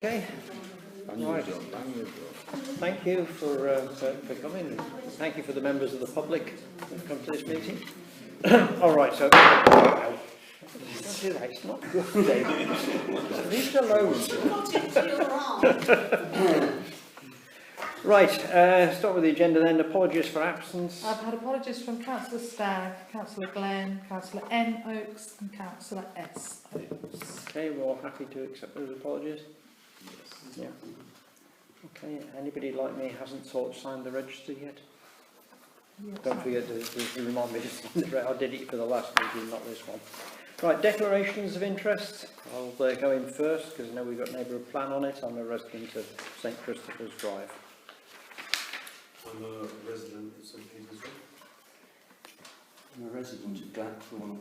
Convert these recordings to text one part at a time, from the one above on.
Okay. Right. Thank you for coming. Thank you for the members of the public that come to this meeting. All right, so don't do that. It's not good, David. Leave it alone. Right, start with the agenda then. Apologies for absence. I've had apologies from Councillor Stagg, Councillor Glenn, Councillor N. Oakes and Councillor S. Oakes. Okay, we're all happy to accept those apologies? Yes. Yeah. Okay, anybody like me hasn't signed the register yet? Yes. Don't forget to remind me to sign the register. I did it for the last meeting, not this one. Right, declarations of interest. I'll go in first because I know we've got a neighbourhood plan on it. I'm a resident of St Christopher's Drive. I'm a resident of St Peter's Drive. I'm a resident of Blackthorn,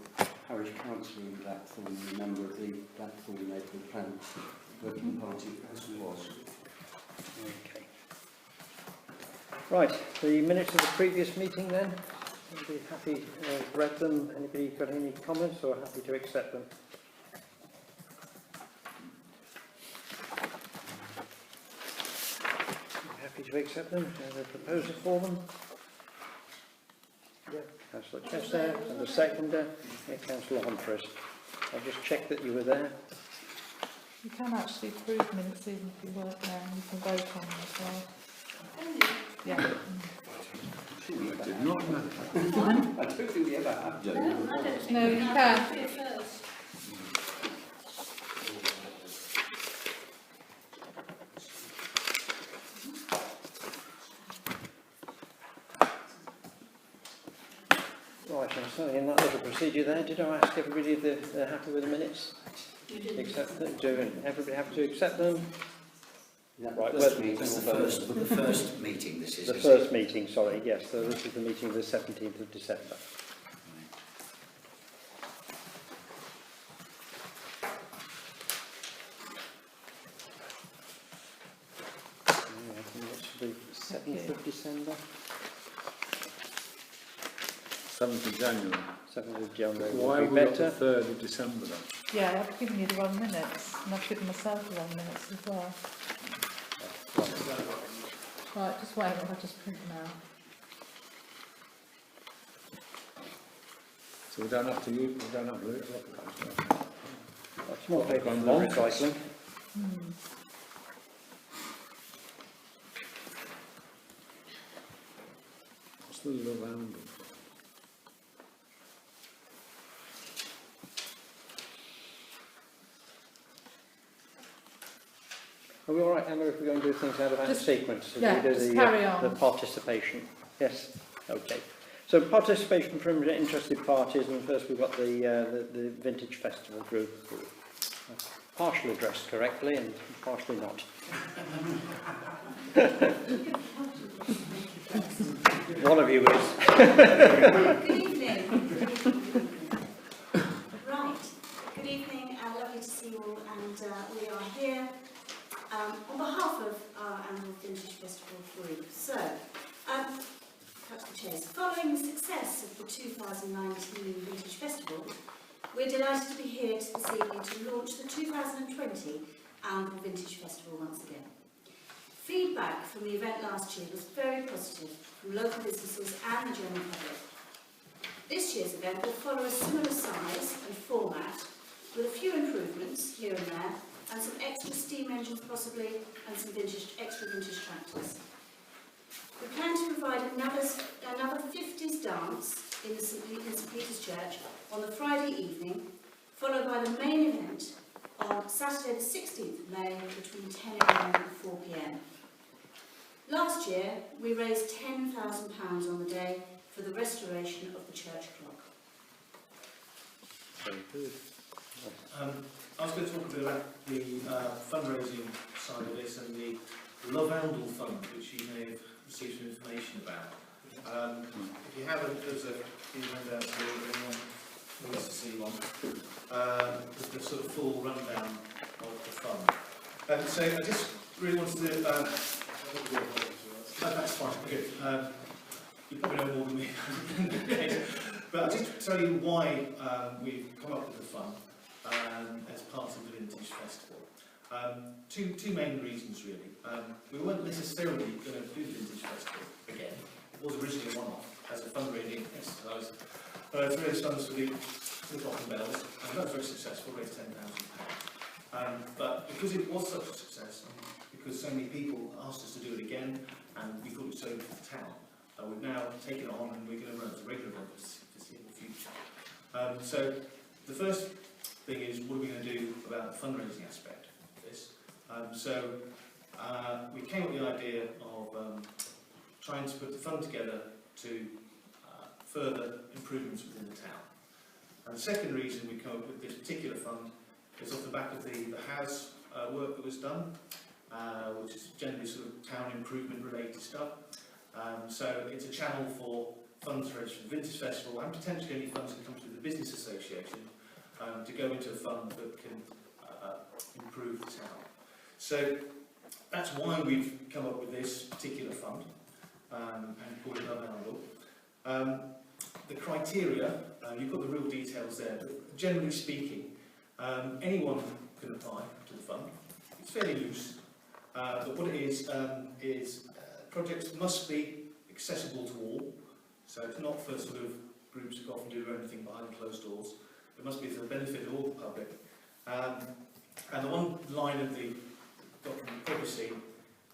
parish councillor in Blackthorn, and a member of the Blackthorn Neighbourhood Plan Working Party as was. Okay. Right, the minutes of the previous meeting then. Anybody happy read them? Anybody got any comments or happy to accept them? Happy to accept them? Have a proposer for them? Yeah, Councillor Chester and the seconder, yeah, Councillor Humphreys. I'll just check that you were there. You can actually approve minutes even if you weren't there, and you can vote on them as well. Yeah. I did not know. I don't think we ever have done. No, I don't think No, we you have. can. Do it first. Right, so in that little procedure there, did I ask everybody if they're happy with the minutes? You didn't. Accept them? Do everybody happy to accept them? Right, First well, meeting, That's the first meeting this is. The isn't first it? meeting, sorry, yes, so this is the meeting of the 17th of December. Yeah, I think it's the 7th of December, 7th of January. 7th of January Why would have be we got the better. 3rd of December then? Yeah, I've given you the wrong minutes, and I've given myself the wrong minutes as well. Right, just wait, I'll just print now. So we don't have to use, we don't have to look at that. That's more paper Gone for bonkers. recycling. What's the love handle? Are we all right, Emma, if we're going to do things out of Just- sequence? As yeah, we do just carry on. The participation. Yes, okay. So participation from interested parties, and first we've got the Vintage Festival group, who are partially addressed correctly and partially not. One of you is. Good evening. Right. Good evening, and lovely to see you all. And we are here on behalf of our annual Vintage Festival group. So, cut to the chase. Following the success of the 2019 Vintage Festival, we're delighted to be here this evening to launch the 2020 annual Vintage Festival once again. Feedback from the event last year was very positive from local businesses and the general public. This year's event will follow a similar size and format, with a few improvements here and there, and some extra steam engines possibly, and some extra vintage tractors. We plan to provide another 50s dance in St Peter's Church on the Friday evening, followed by the main event on Saturday the 16th of May between 10 a.m. and 4 p.m. Last year, we raised £10,000 on the day for the restoration of the church clock. Very good. I was going to talk a bit about the fundraising side of this and the Love Oundle Fund, which you may have received some information about. If you haven't, there's a few handouts here if anyone wants to see one. The sort of full rundown of the fund. So I just really wanted to... that's fine, good. You probably know more than me. But I'll just tell you why we've come up with the fund as part of the Vintage Festival. Two main reasons really. We weren't necessarily going to do the Vintage Festival again. It was originally a one-off as a fundraising exercise. To raise funds for the Clock and Bells, and that was very successful, raised £10,000. But because it was such a success, and because so many people asked us to do it again, and we thought it was so good for the town, we've now taken it on and we're going to run it as a regular event for the foreseeable future. So the first thing is, what are we going to do about the fundraising aspect of this? We came up with the idea of trying to put the fund together to further improvements within the town. And the second reason we come up with this particular fund is off the back of the house work that was done, which is generally sort of town improvement related stuff. So it's a channel for funds raised for the Vintage Festival and potentially any funds that come through the Business Association to go into a fund that can improve the town. So that's why we've come up with this particular fund and called it Love Arundel. The criteria, you've got the real details there, but generally speaking, anyone can apply to the fund. It's fairly loose, but what it is projects must be accessible to all, so it's not for sort of groups who often do their own thing behind closed doors. It must be for the benefit of all the public. And the one line of the document privacy,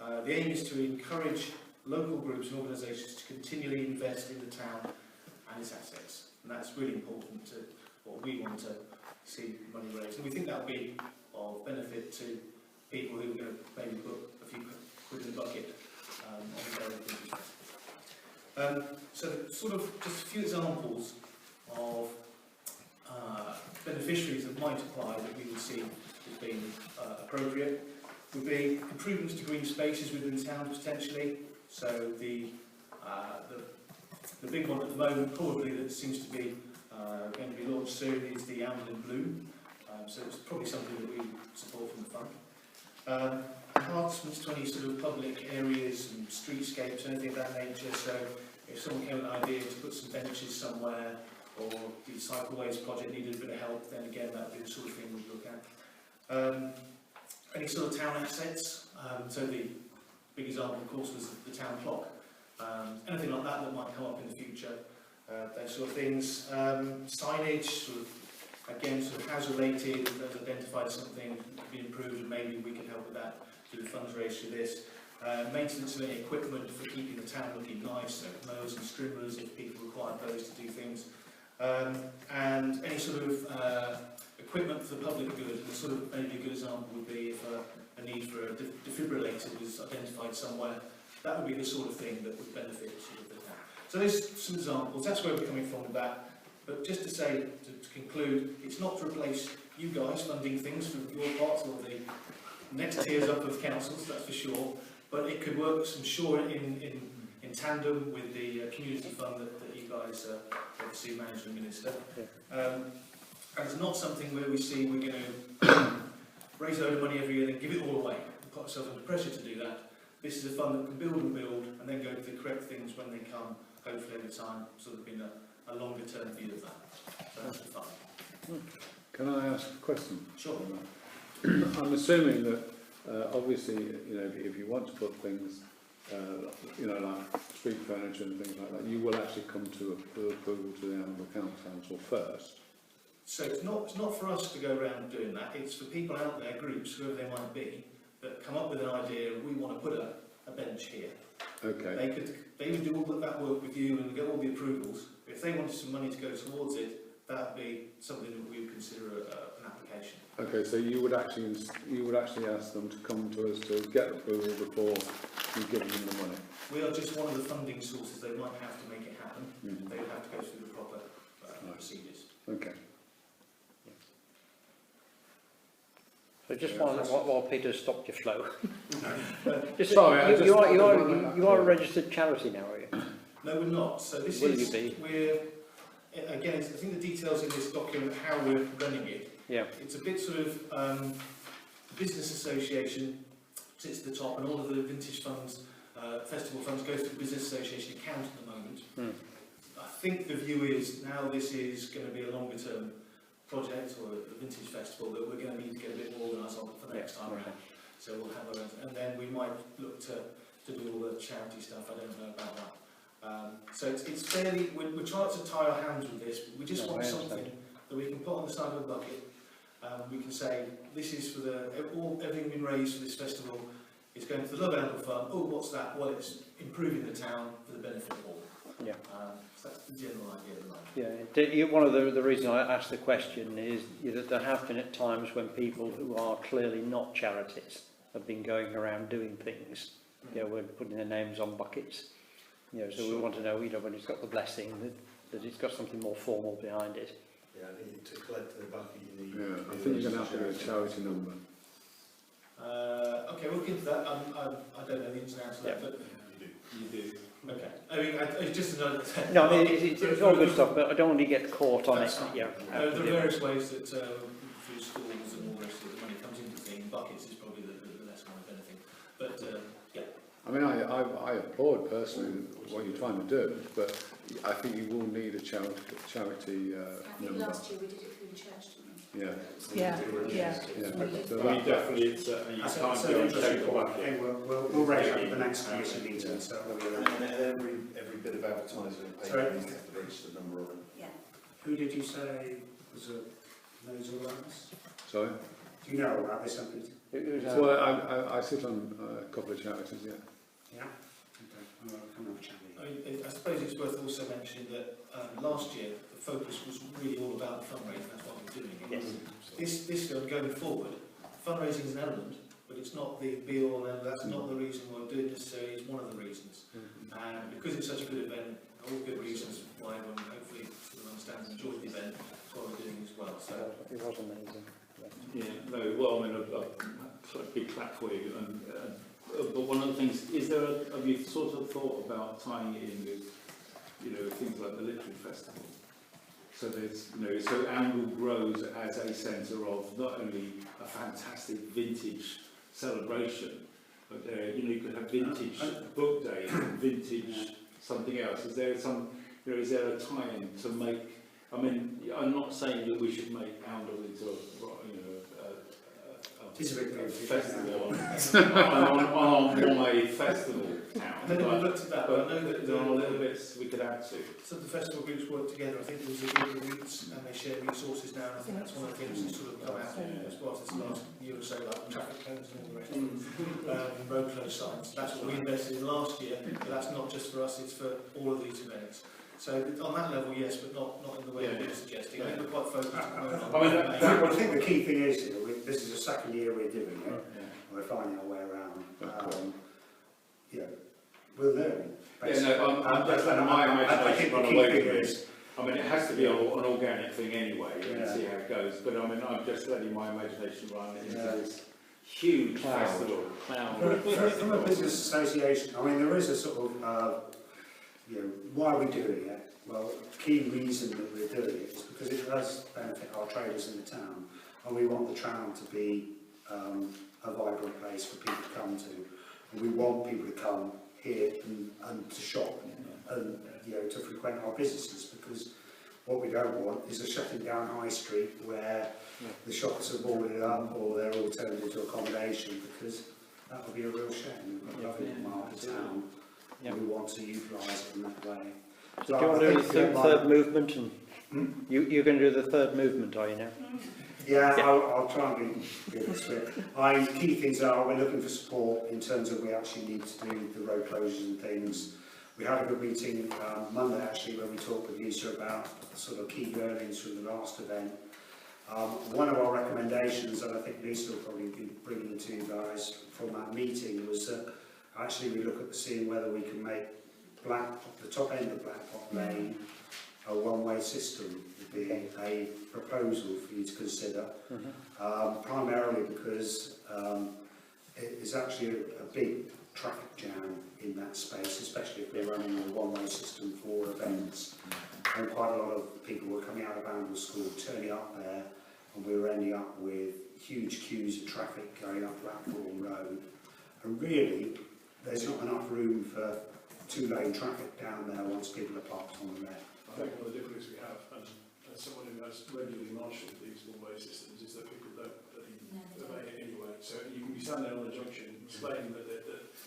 the aim is to encourage local groups and organisations to continually invest in the town and its assets. And that's really important to what we want to see money raised. And we think that will be of benefit to people who are going to maybe put a few quid in the bucket on the day of the festival. So sort of just a few examples of beneficiaries that might apply that we would see as being appropriate would be improvements to green spaces within towns potentially. So the big one at the moment probably that seems to be going to be launched soon is the Amber in Bloom. So it's probably something that we support from the fund. Enhancements to any sort of public areas and streetscapes, anything of that nature. So if someone came with an idea to put some benches somewhere, or the cycleways project needed a bit of help, then again that would be the sort of thing we'd look at. Any sort of town assets, so the big example of course was the town clock. Anything like that that might come up in the future, those sort of things. Signage, sort of, again, sort of house related, they've identified something that could be improved and maybe we can help with that through the funds raised for this. Maintenance of any equipment for keeping the town looking nice, so mowers and strimmers if people require those to do things. And any sort of equipment for the public good. And sort of maybe a good example would be if a need for a defibrillator was identified somewhere. That would be the sort of thing that would benefit sort of the town. So there's some examples. That's where we're coming from with that. But just to say, to conclude, it's not to replace you guys funding things from your parts or the next tiers up of councils, that's for sure. But it could work, I'm sure, in tandem with the community fund that you guys obviously manage and administer. And it's not something where we see we're going to raise a load of money every year and give it all away and put ourselves under pressure to do that. This is a fund that can build and then go to the correct things when they come, hopefully over time, sort of in a longer term view of that. So that's the fund. Can I ask a question? Sure. I'm assuming that obviously, you know, if you want to put things, you know, like street furniture and things like that, you will actually come to approval to the Animal Council first. So it's not for us to go around doing that. It's for people out there, groups, whoever they might be, that come up with an idea. We want to put a bench here. Okay. They would do all that work with you and get all the approvals. If they wanted some money to go towards it, that would be something that we would consider an application. Okay, so you would actually ask them to come to us to get approval before you give them the money. We are just one of the funding sources they might have to make it happen. They would have to go through the proper procedures. Okay. So just while Peter stopped your flow. Sorry, you are a registered charity now, are you? No, we're not. So this Will is, you be? we're, again, I think the details in this document, how we're running it. Yeah. It's a bit sort of, business association sits at the top and all of the vintage funds, festival funds go through the business association account at the moment. I think the view is now this is going to be a longer term project or a vintage festival that we're going to need to get a bit more organised on for next time around. So we'll have our own, and then we might look to do all the charity stuff. I don't know about that. So it's fairly, we're trying to tie our hands with this, but we just want something that we can put on the side of a bucket. We can say, this is for everything been raised for this festival, it's going to the Love Oundle Fund. Oh, what's that? Well, it's improving the town for the benefit of all. Yeah. So that's the general idea of the moment. Yeah, one of the reasons I asked the question is that there have been at times when people who are clearly not charities have been going around doing things. You know, we're putting their names on buckets. You know, so we want to know, you know, when it's got the blessing, that it's got something more formal behind it. Yeah, I think to collect the bucket you need. Yeah, I think you're going to have to get a charity number. Okay, we'll look into that. I don't know the ins and outs of that, but you do. Okay. I mean, it's just another. No, I mean, it's all good stuff, but I don't want to get caught on it. Yeah. There are various ways that through schools and all the rest of the money comes into things. Buckets is probably the less one of anything. But yeah. I mean, I applaud personally what you're trying to do, but I think you will need a charity I think number. last year we did it through the church, didn't we? Yeah. Yeah, yeah. Yeah. So I mean, definitely, it's, you That's can't an go and interesting take the point. bucket. Okay, we'll raise that at the next commission meeting. So every bit of advertising paper needs to register the number on it. Yeah. Who did you say knows all about this? Sorry? Do you know about this, Peter? Well, I sit on a couple of charities, yeah. Yeah. Okay. Well, I'll come and have a chat with you. I suppose it's worth also mentioning that last year the focus was really all about fundraising. That's what we're doing. Yes. This year, going forward, fundraising is an element, but it's not the be-all and that's not the reason we're doing this. It's one of the reasons, and because it's such a good event, all good reasons why everyone hopefully sort of understands and enjoys the event. That's what we're doing as well. So it was amazing. Yeah, no, well, I mean, a big clap for you. But one of the things, have you sort of thought about tying it in with, you know, things like the literary festival? So there's, you know, so Oundle grows as a centre of not only a fantastic vintage celebration, but you know, you could have vintage book day and vintage something else. Is there some, you know, is there a tie-in to make? I mean, I'm not saying that we should make Oundle into a, you know, a festival on a festival town. I think we've looked at that, but I know that there are little bits we could add to. So the festival groups work together. I think there was a group of routes and they share resources now. And I think that's one of the things that's sort of come out as well as the last year or so, like traffic cones and all the rest of it, road close signs. That's what we invested in last year, but that's not just for us, it's for all of these events. So on that level, yes, but not in the way you're suggesting. I think we're quite focused on I think the key thing is, you know, this is the second year we're doing it. We're finding our way around. You know, we'll learn. Yeah, no, I'm just letting my imagination run away with this. I mean, it has to be an organic thing anyway, and see how it goes. But I mean, I'm just letting my imagination run into this huge festival. From a business association, I mean, there is a sort of, you know, why are we doing it? Well, the key reason that we're doing it is because it does benefit our traders in the town, and we want the town to be a vibrant place for people to come to. And we want people to come here and to shop and, you know, to frequent our businesses, because what we don't want is a shutting down high street where the shops are boarded up or they're all turned into accommodation, because that would be a real shame. We've got a lovely market town. We want to utilise it in that way. So do you want to do the third movement? And you're going to do the third movement, are you now? Yeah, I'll try and be good this week. Key things are, we're looking for support in terms of we actually need to do the road closures and things. We had a good meeting Monday actually when we talked with Lisa about sort of key learnings from the last event. One of our recommendations, and I think Lisa will probably be bringing to you guys from that meeting, was that actually we look at seeing whether we can make the top end of Blackpot Lane a one-way system. Would be a proposal for you to consider, primarily because it is actually a big traffic jam in that space, especially if we're running a one-way system for events. And quite a lot of people were coming out of Oundle School, turning up there, and we were ending up with huge queues of traffic going up Blackpool Road. And really, there's not enough room for two-lane traffic down there once people are parked on the left. I think one of the difficulties we have, and as someone who has regularly marshalled these one-way systems, is that people don't obey it anyway. So you can be standing on a junction explaining that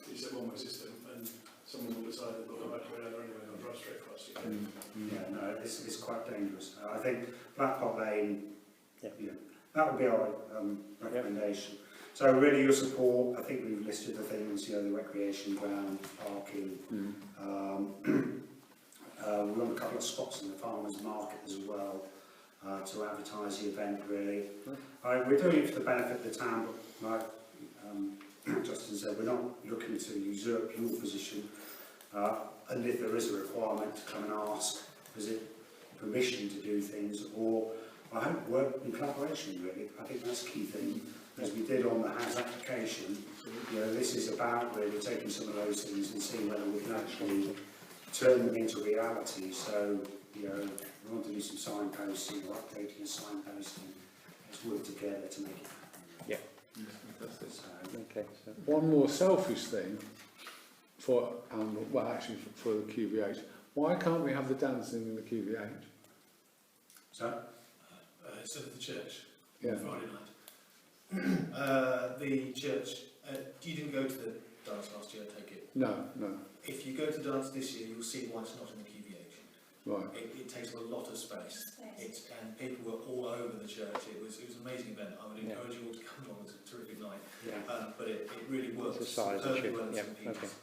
it's a one-way system, and someone will decide they've got the right to go over anyway and drive straight across you. Yeah, no, it's quite dangerous. I think Blackpot Lane, Yeah. that would be our recommendation. So really your support, I think we've listed the things, the recreation ground, parking. We want a couple of spots in the farmers market as well to advertise the event really. We're doing it for the benefit of the town, but like Justin said, we're not looking to usurp your position, and if there is a requirement to come and ask, is it permission to do things, or I hope work in collaboration really. I think that's the key thing, as we did on the HAS application. This is about really taking some of those things and seeing whether we can actually turn them into reality. So we want to do some signposting or updating a signposting. Let's work together to make it happen. Yeah. Okay. So one more selfish thing for for the QVH. Why can't we have the dancing in the QVH? So Instead of the church, Yeah. Friday night. The church, you didn't go to the dance last year, I take it? No. If you go to dance this year, you'll see why it's not in the QVH. Right. It takes a lot of space. And people were all over the church. It was an amazing event. I would encourage you all to come along. It was a terrific night. But it really works. It's the size it should. Superbly well Yeah. and some Okay. pieces.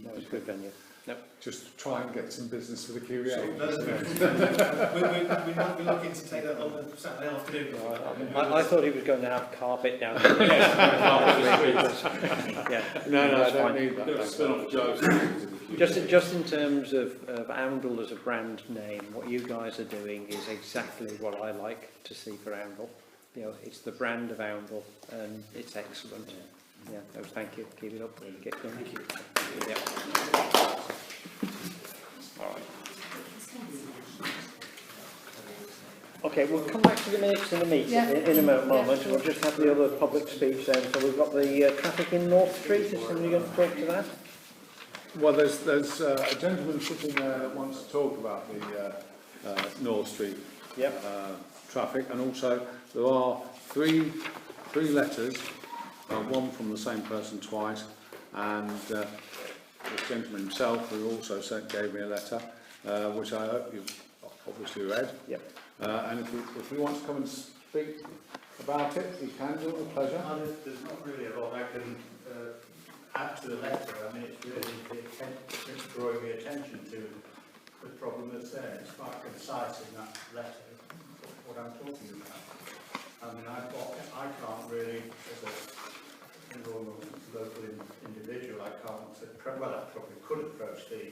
That was a good venue. Just try and get some business for the QVH. We might be looking to take that on a Saturday afternoon. I thought he was going to have carpet down there. Yeah. No, I That's don't fine. need that. Spin off jokes. Just in terms of Oundle as a brand name, what you guys are doing is exactly what I like to see for Oundle. It's the brand of Oundle, and it's excellent. Yeah, no, thank you. Keep it up. Keep going. thank you. Yeah. All right. Okay, we'll come back to the minutes in a meeting in a moment. We'll just have the other public speech then. So we've got the traffic in North Street. Is somebody going to talk to that? Well, there's a gentleman sitting there that wants to talk about the North Street traffic, and also there are three letters, one from the same person twice, and this gentleman himself who also gave me a letter, which I hope you've obviously read. Yep. And if you want to come and speak about it, you can do it with pleasure. There's not really a lot I can add to the letter. I mean, it's really it's drawing the attention to the problem that's there. It's quite concise in that letter, what I'm talking about. I mean, I can't really, as a normal local individual, I can't, well, I probably could approach the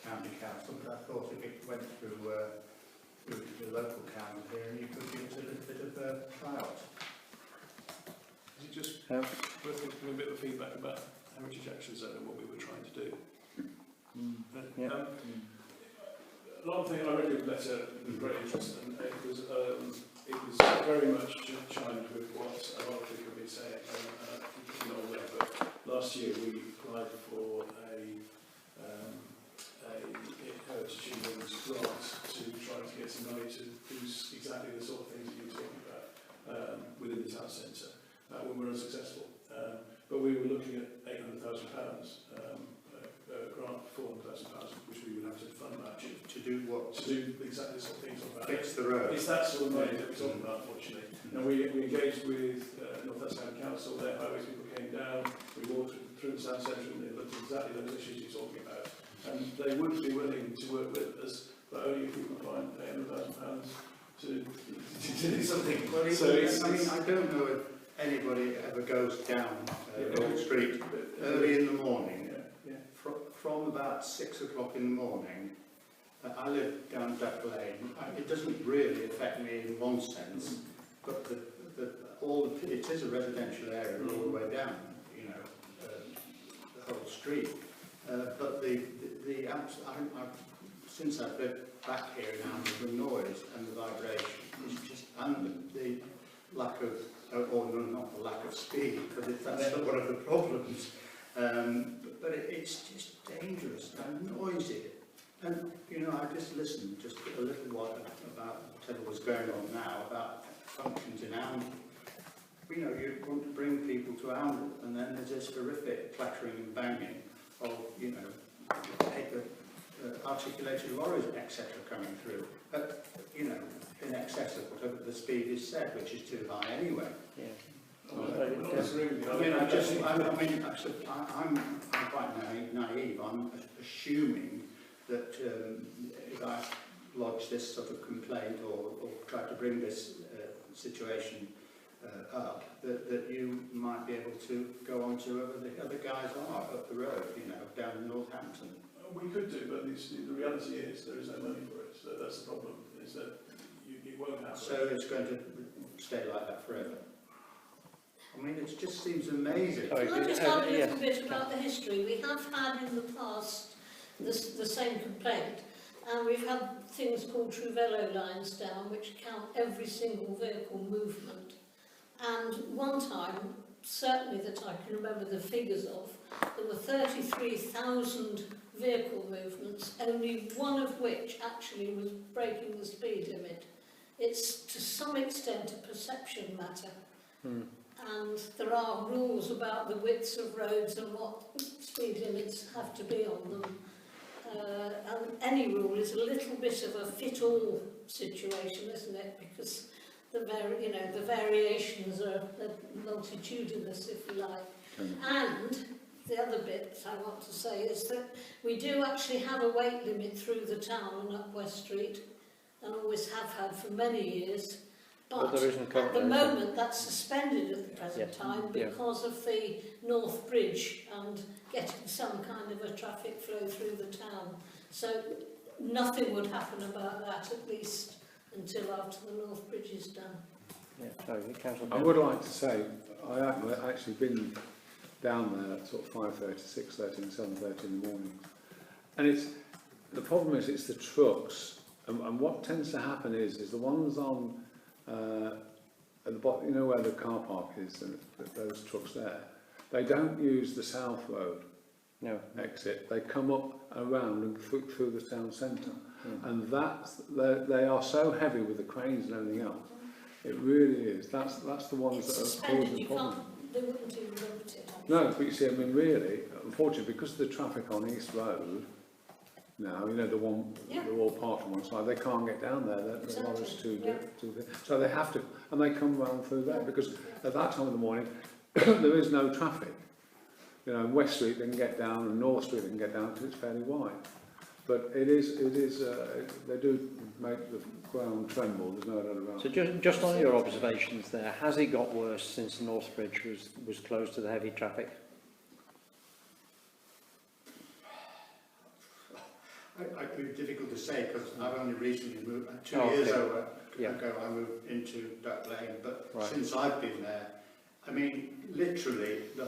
county council, but I thought if it went through the local council here, and you could give it a little bit of a tryout. Is it just worth giving a bit of feedback about Heritage Action Zone and what we were trying to do? A lot of things I read your letter with great interest, and it was very much chimed with what a lot of people have been saying. You know that, but last year we applied for a Heritage England grant to try to get some money to do exactly the sort of things that you were talking about within the town centre. When we were unsuccessful, but we were looking at £800,000 grant for £400,000, which we would have to fund match. To do what? To do exactly the sort of things on that. Fix the road. It's that sort of money that we're talking about, unfortunately. And we engaged with North West County Council. Their highways people came down. We walked through the town centre and they looked at exactly those issues you're talking about. And they would be willing to work with us, but only if we can find £800,000 to do something. Well, I don't know if anybody ever goes down Old Street early in the morning. From about 6 o'clock in the morning. I live down Duck Lane. It doesn't really affect me in one sense, but it is a residential area all the way down, the whole street. But since I've lived back here now, the noise and the vibration is just, and the lack of, not the lack of speed, because that's one of the problems. But it's just dangerous and noisy. And, you know, I just listened just a little while about whatever was going on now, about functions in Oundle. You know, you want to bring people to Oundle, and then there's this horrific clattering and banging of, you know, articulated lorries, etc. coming through, you know, in excess of whatever the speed is set, which is too high anyway. Yeah. I'm quite naive. I'm assuming that if I lodge this sort of complaint or try to bring this situation up, that you might be able to go on to whoever the other guys are up the road, you know, down in Northampton. We could do, but the reality is there is no money for it. So that's the problem, is that it won't happen. So it's going to stay like that forever. I mean, it just seems amazing. Can I just add a little bit about the history? We have had in the past the same complaint, and we've had things called Truvelo lines down, which count every single vehicle movement. And one time, certainly that I can remember the figures of, there were 33,000 vehicle movements, only one of which actually was breaking the speed limit. It's to some extent a perception matter. And there are rules about the widths of roads and what speed limits have to be on them. And any rule is a little bit of a fit-all situation, isn't it? Because the variations are multitudinous, if you like. And the other bit I want to say is that we do actually have a weight limit through the town and up West Street, and always have had for many years. But there isn't at the moment that's suspended at the present time because of the North Bridge and getting some kind of a traffic flow through the town. So nothing would happen about that, at least until after the North Bridge is done. Yeah, sorry, Councillor. I would like to say, I've actually been down there at sort of 5:30, 6:30 and 7:30 in the morning. And the problem is it's the trucks, and what tends to happen is the ones on at the bottom, you know where the car park is, and those trucks there, they don't use the South Road exit. They come up around and through the town centre, and they are so heavy with the cranes and everything else. It really is. That's the ones that are causing the problem. They wouldn't even look at it. No, but you see, I mean, really, unfortunately, because of the traffic on East Road. Now, you know, they're all parked on one side, they can't get down there, the lorry's too big. So they have to, and they come around through there, because at that time of the morning, there is no traffic. You know, West Street they can get down, and North Street they can get down, because it's fairly wide. But it is, they do make the ground tremble, there's no doubt about it. So just on your observations there, has it got worse since the North Bridge was closed to the heavy traffic? It would be difficult to say because I've only recently moved, 2 years ago I moved into Duck Lane, but since I've been there, I mean, literally the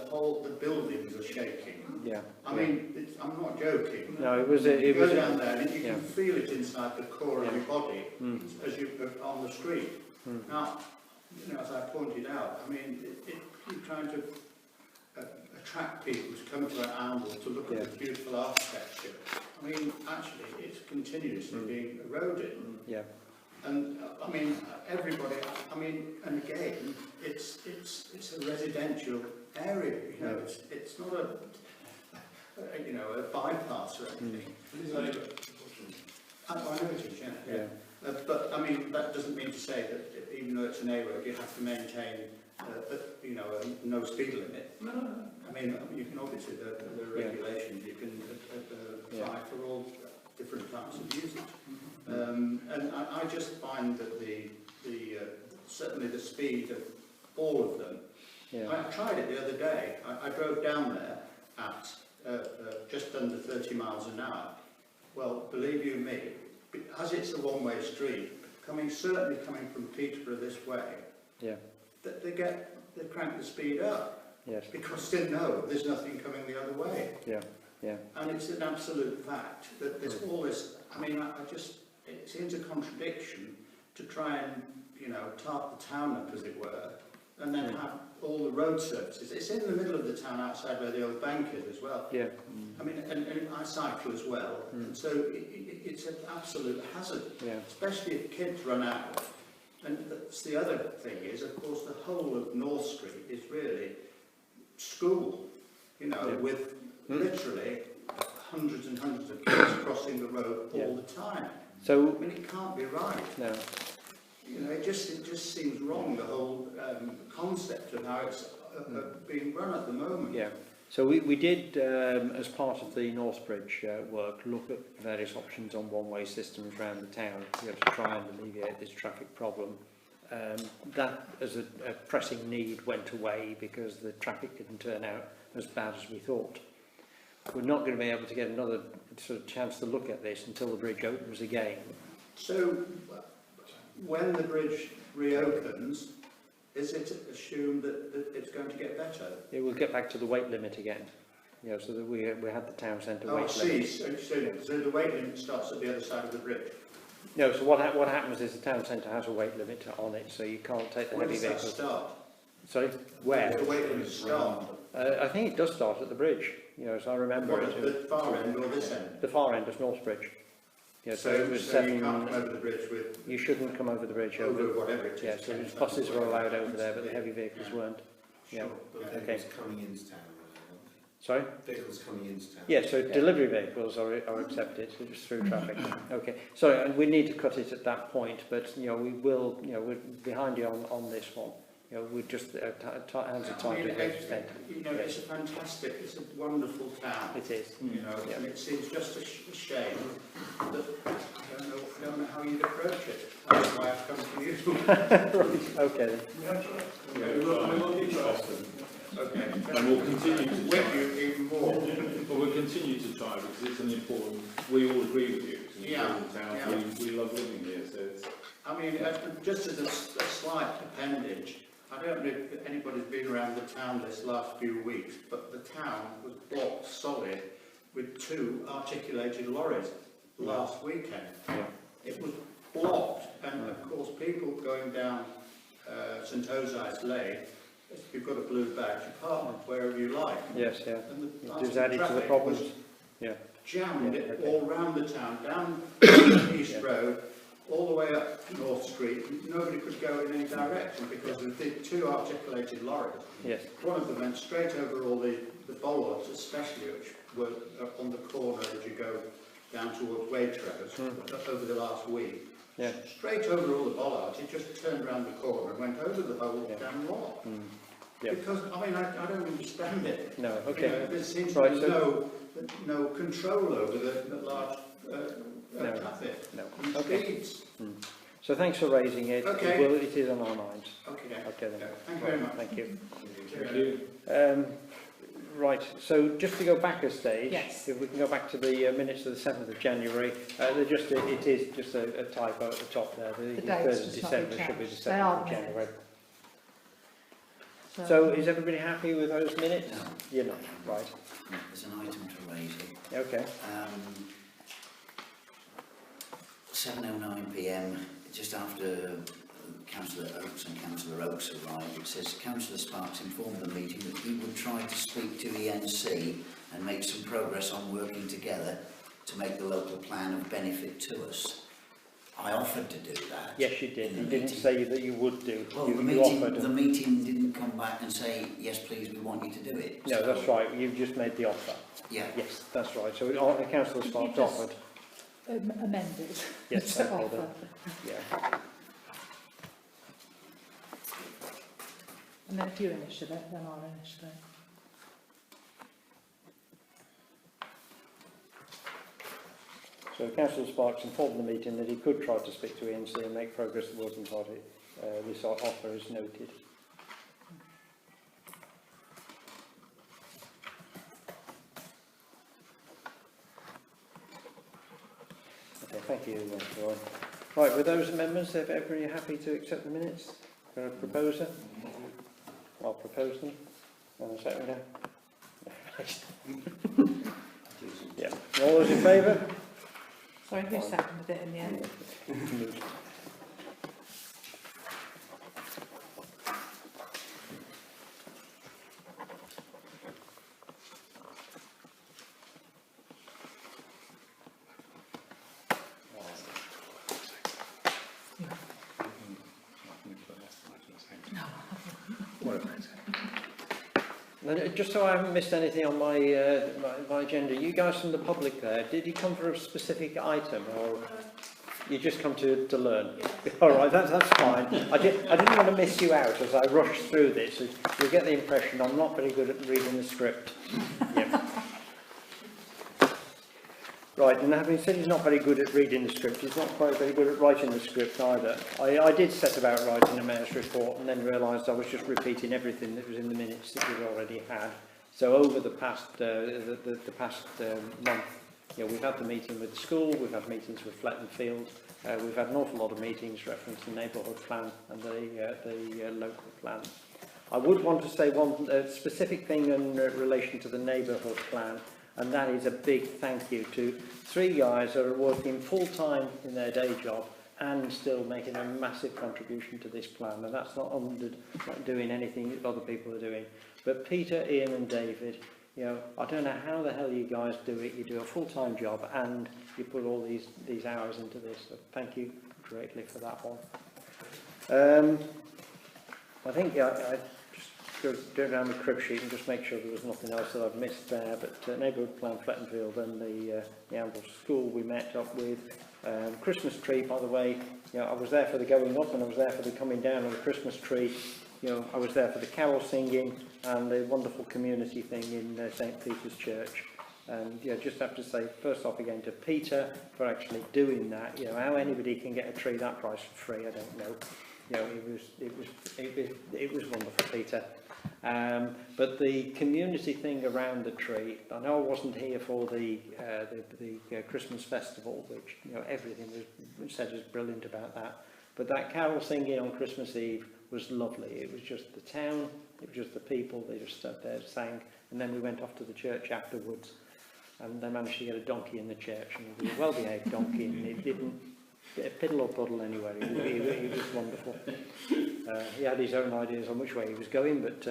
buildings are shaking. Yeah. I mean, I'm not joking. No, you go down there and you can feel it inside the core of your body as you on the street. Now, you know, as I pointed out, I mean, you're trying to attract people to come to an Oundle to look at the beautiful architecture. I mean, actually, it's continuously being eroded. Yeah. And I mean, everybody. I mean, and again, it's a residential area. You know, it's not a bypass or anything. I know it is. Yeah. But I mean, that doesn't mean to say that even though it's an A road, you have to maintain a no speed limit. No. I mean, you can obviously the regulations you can apply for all different types of usage. And I just find that certainly the speed of all of them. I tried it the other day. I drove down there at just under 30 miles an hour. Well, believe you me, as it's a one-way street, certainly coming from Peterborough this way, they crank the speed up. Yes. Because they know there's nothing coming the other way. And it's an absolute fact that there's all this. I mean, it seems a contradiction to try and, you know, tart the town up, as it were, and then have all the road services. It's in the middle of the town outside where the old bank is as well. Yeah. I mean, and I cycle as well, and so it's an absolute hazard, Yeah. especially if kids run out. And that's the other thing is, of course, the whole of North Street is really school, you know, Yeah. with literally hundreds and hundreds of kids crossing the road all the time. So, I mean, it can't be right. no. You know, it just seems wrong, the whole concept of how it's being run at the moment. Yeah. So we did, as part of the Northbridge work, look at various options on one-way systems around the town, you know, to try and alleviate this traffic problem. That, as a pressing need, went away because the traffic didn't turn out as bad as we thought. We're not going to be able to get another sort of chance to look at this until the bridge opens again. So, when the bridge reopens, is it assumed that it's going to get better? It will get back to the weight limit again. You know, so that we had the town centre Oh, I weight see. limit. So the weight limit starts at the other side of the bridge. No, so what happens is the town centre has a weight limit on it, so you can't take the Where heavy does that vehicles. start? Sorry, where? Does the weight limit start? I think it does start at the bridge. You know, as I remember What, it. at the far end or this end? The far end of Northbridge. Yeah, so it was so you can't come over the bridge with You shouldn't come over the bridge. over whatever it is. Yeah, so buses were allowed over there, but the heavy vehicles weren't. Yeah. Okay. Coming into town. Sorry? Vehicles coming into town. Yeah, so delivery vehicles are accepted just through traffic. Okay. Sorry, and we need to cut it at that point, but you know we will. You know, we're behind you on this one. You know, we just hands are I tied mean, to the extent. you know, it's a fantastic, it's a wonderful town. It is. You know, Yeah. and it seems just a shame that I don't know how you'd approach it. That's why I've come to you. Right. Okay. Then. We will keep trusting. Okay. And we'll continue to With try. you even more. But we'll continue to try because it's an important, we all agree with you, it's an important town, yeah. we love living here, so it's... I mean, just as a slight appendage, I don't know if anybody's been around the town this last few weeks, but the town was blocked solid with 2 articulated lorries last weekend. Yeah. It was blocked, and of course people going down St Osiris Lane, if you've got a blue badge, you park wherever you like. Yes. Yeah. And It was added to the problems. Yeah. Jammed Yeah, it okay. all round the town, down East Yeah. Road, all the way up North Street. Nobody could go in any direction because of the 2 articulated lorries. Yes. One of them went straight over all the bollards, especially, which were on the corner as you go down towards Waitrose, over the last week. Yeah. Straight over all the bollards, it just turned round the corner and went over the whole damn lot. Yeah. Because, I mean, I don't understand it. No. You Okay. know, there seems Right, to be so- no control over the large No. traffic No. and Okay. speeds. So thanks for raising it. Okay. Well, it is on our minds. Okay, Okay then. thank you very much. Thank you. Thank you. Right, so just to go back a stage, Yes. if we can go back to the minutes of the 7th of January, it is just a typo at the top there. The dates 3rd of just not December been should be the changed. They 7th are of minutes. January. So is everybody happy with those minutes? No. You're not, right. There's an item to raise here. Okay. 7:09 PM, just after Councillor Oakes and Councillor Oakes arrived, it says Councillor Sparks informed the meeting that he would try to speak to ENC and make some progress on working together to make the local plan of benefit to us. I offered to do that. Yes, you did. in You the didn't meeting. say that you would do. Well, you the offered. meeting didn't come back and say, yes, please, we want you to do it. No, So, that's right. You've just made the offer. Yeah. Yes, that's right. So Councillor Sparks just- offered. Amended. Yes, to okay, offer. then. Yeah. And then if you initial it, then I'll initial it. So Councillor Sparks informed the meeting that he could try to speak to ENC and make progress towards the party. This offer is noted. Okay, thank you, Roy. Right, with those amendments, if everybody happy to accept the minutes? Got a proposer? I'll propose them. And a seconder? Yeah. All those in favour? Sorry, who seconded it in the end? And just so I haven't missed anything on my, my agenda, you guys from the public there, did you come for a specific item or you just come to learn? Yeah. All right, that's fine. I didn't want to miss you out as I rushed through this. You get the impression I'm not very good at reading the script. Yeah. Right, and having said he's not very good at reading the script, he's not quite very good at writing the script either. I did set about writing a mayor's report and then realised I was just repeating everything that was in the minutes that we'd already had. So over the past, month, you know, we've had the meeting with the school, we've had meetings with Fletton Field, we've had an awful lot of meetings referencing the neighbourhood plan and the local plan. I would want to say one specific thing in relation to the neighbourhood plan, and that is a big thank you to 3 guys that are working full-time in their day job and still making a massive contribution to this plan. And that's not doing anything that other people are doing. But Peter, Ian and David, you know, I don't know how the hell you guys do it. You do a full-time job and you put all these hours into this. So thank you greatly for that one. I think I go down the crib sheet and just make sure there was nothing else that I've missed there, but neighbourhood plan Flettonfield and the Amble School we met up with. Christmas tree, by the way, you know, I was there for the going up and I was there for the coming down of the Christmas tree. You know, I was there for the carol singing and the wonderful community thing in St Peter's Church. And yeah, just have to say first off again to Peter for actually doing that. You know, how anybody can get a tree that price for free, I don't know. You know, it was wonderful, Peter. But the community thing around the tree, I know I wasn't here for the Christmas festival, which, you know, everything was said is brilliant about that. But that carol singing on Christmas Eve was lovely. It was just the town, it was just the people, they just stood there, sang, and then we went off to the church afterwards, and they managed to get a donkey in the church, and it was a well-behaved donkey, and it didn't piddle or puddle anywhere. He was wonderful. He had his own ideas on which way he was going, but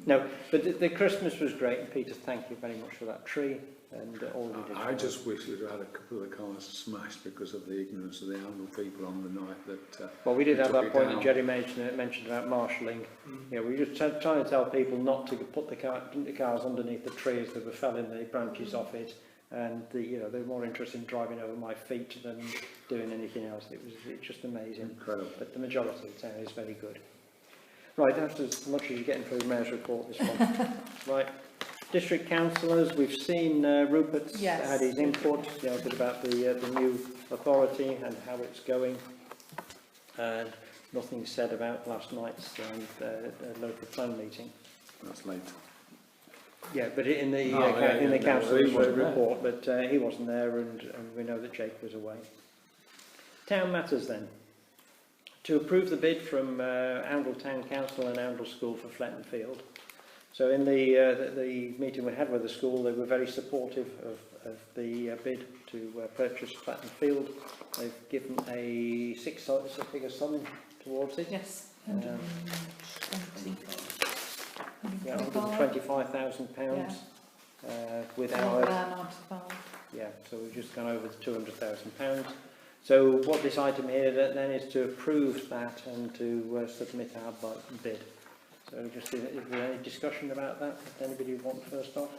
no. But the Christmas was great, and Peter, thank you very much for that tree and all we did. I just wish we'd had a couple of the cars smashed because of the ignorance of the Amble people on the night that. Well, we did have that point that Jerry mentioned about marshalling. You know, we were just trying to tell people not to put the cars underneath the trees that were felling the branches off it. And you know, they were more interested in driving over my feet than doing anything else. It was just amazing. Incredible. But the majority of the town is very good. Right, that's as much as you're getting through the Mayor's report this one. Right, district councillors, we've seen Rupert's had his input, you know, a bit about the new authority and how it's going. And nothing said about last night's local plan meeting. That's late. Yeah, but in the council's report, but he wasn't there, and we know that Jake was away. Town matters then. To approve the bid from Oundle Town Council and Oundle School for Fletton Field. So in the meeting we had with the school, they were very supportive of the bid to purchase Fletton Field. They've given a six-figure sum towards it. Yes. Yeah, £125,000 with our so we've just gone over the £200,000. So what this item here then is to approve that and to submit our bid. So just is there any discussion about that? Does anybody want first off?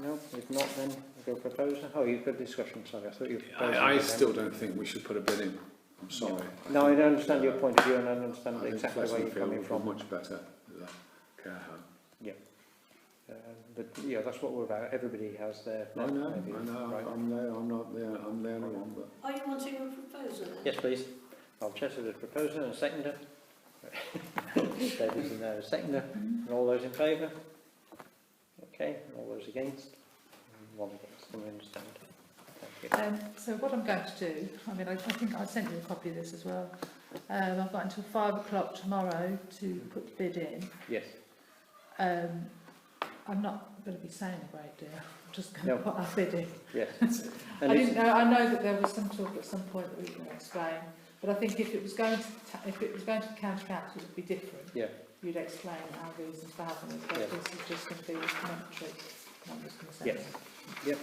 No, if not, then we'll go proposer. Oh, you've got discussion. Sorry, I thought you were proposing. I still don't think we should put a bid in. I'm sorry. No, I don't understand your point of view, and I understand exactly where you're coming from. Much better care home. Yeah. But yeah, that's what we're about. Everybody has their. I know. Right. I'm there. I'm not there. I'm the only one. But. Are you wanting a proposer then? Yes, please. I'll check with the proposer and a seconder. David's in there, a seconder. And all those in favour? Okay. All those against? One against. Can we understand? Thank you. So what I'm going to do, I mean, I think I sent you a copy of this as well. I've got until 5 o'clock tomorrow to put the bid in. Yes. I'm not going to be saying a great deal. I'm just going to put our bid in. Yes. And I know that there was some talk at some point that we can explain, but I think if it was going to the county council, it would be different. Yeah. You'd explain our reasons for having it, but this is just going to be commentary. I'm just going to say. Yes. Yep.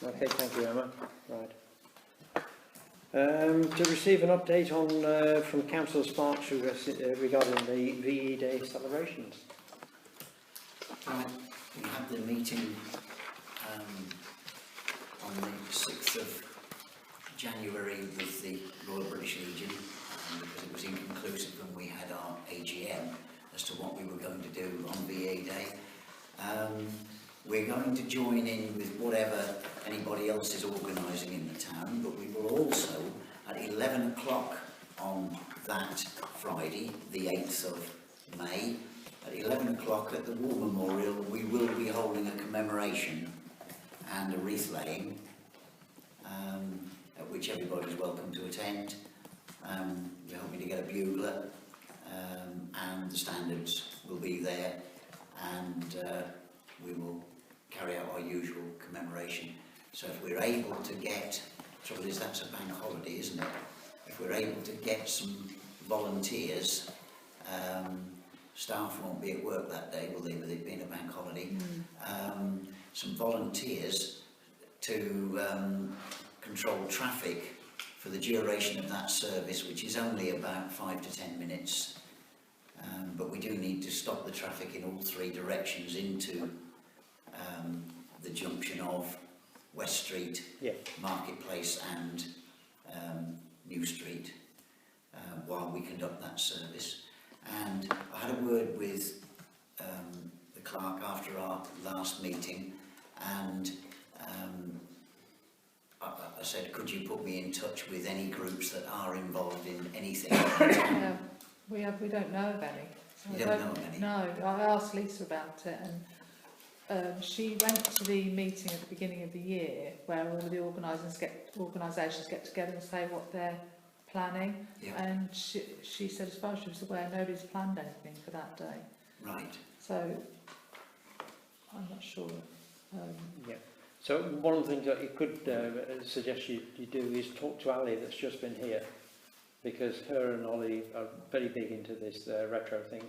Okay. Thank you, Emma. Right. To receive an update on from Councillor Sparks regarding the VE Day celebrations. Right, we had the meeting on the 6th of January with the Royal British Legion because it was inconclusive when we had our AGM as to what we were going to do on VA Day. We're going to join in with whatever anybody else is organising in the town, but we will also, at 11 o'clock on that Friday, the 8th of May, at 11 o'clock at the War Memorial, we will be holding a commemoration and a wreath laying, at which everybody is welcome to attend. We're hoping to get a bugler, and the standards will be there, and we will carry out our usual commemoration. So if we're able to get, the trouble is that's a bank holiday, isn't it? If we're able to get some volunteers, staff won't be at work that day, will they, with it being a bank holiday, some volunteers to control traffic for the duration of that service, which is only about 5 to 10 minutes. But we do need to stop the traffic in all three directions into the junction of West Street, Marketplace and New Street while we conduct that service. And I had a word with the clerk after our last meeting, and I said, could you put me in touch with any groups that are involved in anything? No, we don't know of any. You don't know of any? No, I asked Lisa about it, and she went to the meeting at the beginning of the year where all the organisations get together and say what they're planning, and she said as far as she was aware nobody's planned anything for that day. Right. So I'm not sure. So one of the things that you could suggest you do is talk to Ali that's just been here, because her and Ollie are very big into this retro thing.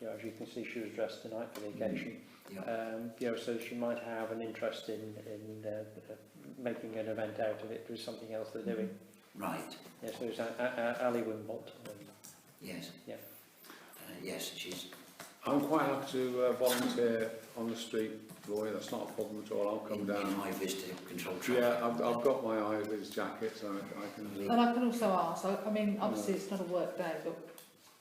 You know, as you can see, she was dressed tonight for the occasion. You know, so she might have an interest in making an event out of it. There's something else they're doing. Right. Yeah, so it's Ali Wimbolt. Yes. Yeah. Yes, she's... I'm quite happy to volunteer on the street, Roy, that's not a problem at all. I'll come down. In high-vis to control traffic. Yeah, I've got my high-vis jacket, so I can... And I can also ask, I mean, obviously it's not a work day, but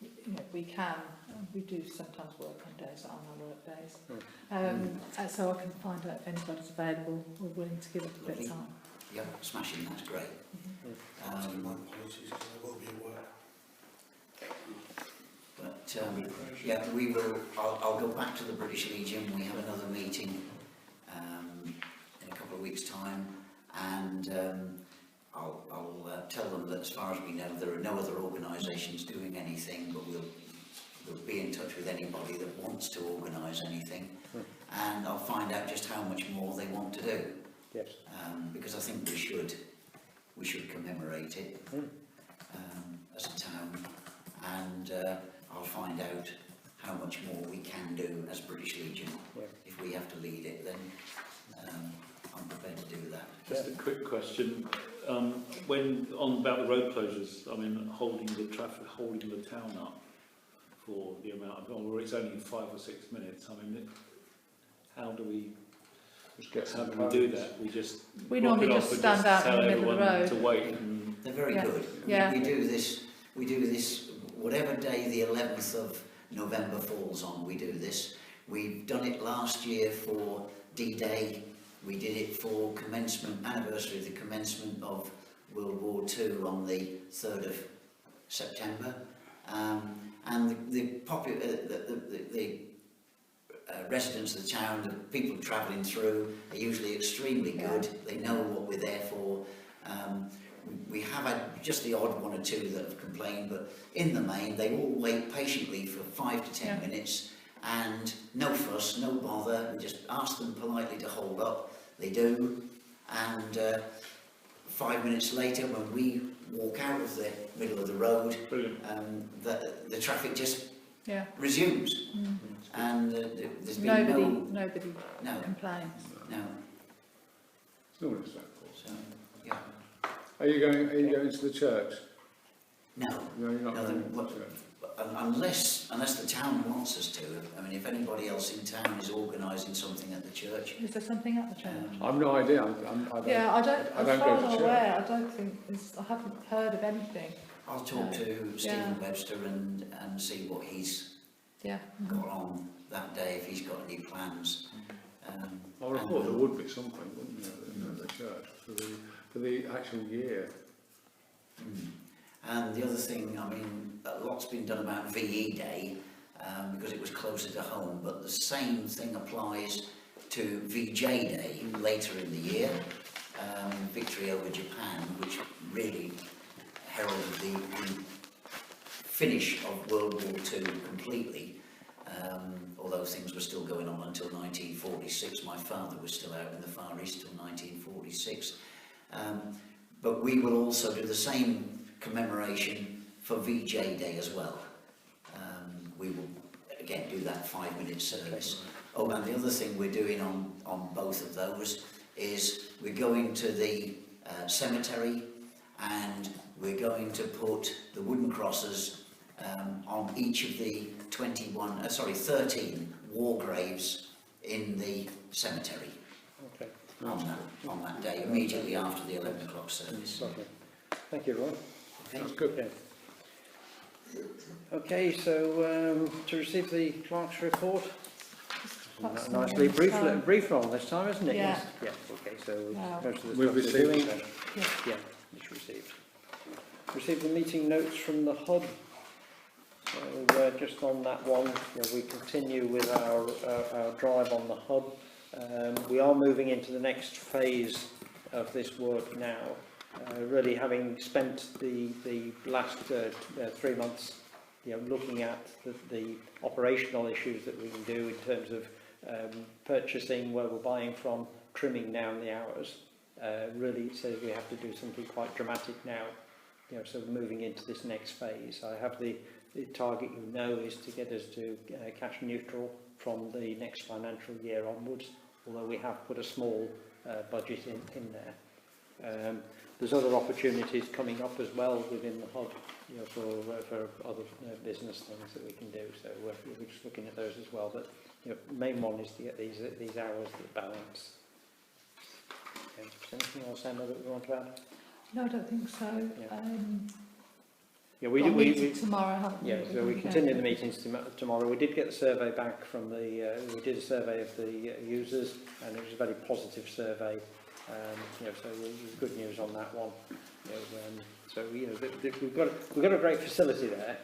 you know, we do sometimes work on days that aren't our work days. So I can find out if anybody's available or willing to give up a bit of time. Yeah, smashing, that's great. My apologies, because I will be at work. But yeah, we will. I'll go back to the British Legion. We have another meeting in a couple of weeks' time, and I'll tell them that as far as we know, there are no other organisations doing anything, but we'll be in touch with anybody that wants to organise anything, and I'll find out just how much more they want to do. Yes. Because I think we should commemorate it as a town, and I'll find out how much more we can do as British Legion. If we have to lead it, then I'm prepared to do that. Just a quick question. When on about the road closures, I mean, holding the town up for the amount of, or it's only 5 or 6 minutes. I mean, how do we do that? We normally just stand out in the middle of the road to wait. And they're very good. We do this. We do this. Whatever day the 11th of November falls on, we do this. We've done it last year for D-Day. We did it for anniversary of the commencement of World War II on the 3rd of September. And the residents of the town, the people travelling through, are usually extremely good. They know what we're there for. We have had just the odd one or two that have complained, but in the main, they all wait patiently for 5 to 10 minutes, and no fuss, no bother. We just ask them politely to hold up. They do, and 5 minutes later, when we walk out of the middle of the road, the traffic just resumes, and there's been nobody complains. No. It's not respectful. So, yeah. Are you going to the church? No. No, you're not going to the church. unless the town wants us to. I mean, if anybody else in town is organising something at the church, Is there something at the church? I've no idea. Yeah, I don't, I as don't far go as to I'm church. aware, I don't think, I haven't heard of anything. I'll talk to Yeah. Stephen Webster and see what he's Yeah. got on that day, if he's got any plans. I would have thought there would be something, wouldn't there, in the church for the actual year. And the other thing, I mean, a lot's been done about VE Day because it was closer to home, but the same thing applies to VJ Day later in the year, Victory over Japan, which really heralded the finish of World War II completely. Although things were still going on until 1946, my father was still out in the Far East till 1946. But we will also do the same commemoration for VJ Day as well. We will again do that 5-minute service. Oh, and the other thing we're doing on both of those is we're going to the cemetery and we're going to put the wooden crosses on each of the 13 war graves in the cemetery. Okay. On that day, immediately after the 11 o'clock service. Lovely. Thank you, Roy. Okay. That's good. Okay, so to receive the clerk's report. Perhaps Nicely next brief, time. brief one this time, isn't it? Yeah. Yes. Yeah. Okay, so Wow. most of the We've stuff we're received doing it. then. Yeah. Yeah, it's received. Received the meeting notes from the HUD. So just on that one, we continue with our drive on the HUD. We are moving into the next phase of this work now. Really having spent the last 3 months, looking at the operational issues that we can do in terms of purchasing, where we're buying from, trimming down the hours. Really says we have to do something quite dramatic now. So moving into this next phase, I have the target, is to get us to cash neutral from the next financial year onwards. Although we have put a small budget in there. There's other opportunities coming up as well within the HUD, for other business things that we can do. So we're just looking at those as well. But the main one is to get these hours that balance. Okay, is there anything else, Emma, that we want to add? No, I don't think so. Yeah. Got a we meeting tomorrow, haven't we? Yeah, so we continue the meetings tomorrow. We did get the survey back from the, we did a survey of the users, and it was a very positive survey. So there's good news on that one. We've got a great facility there.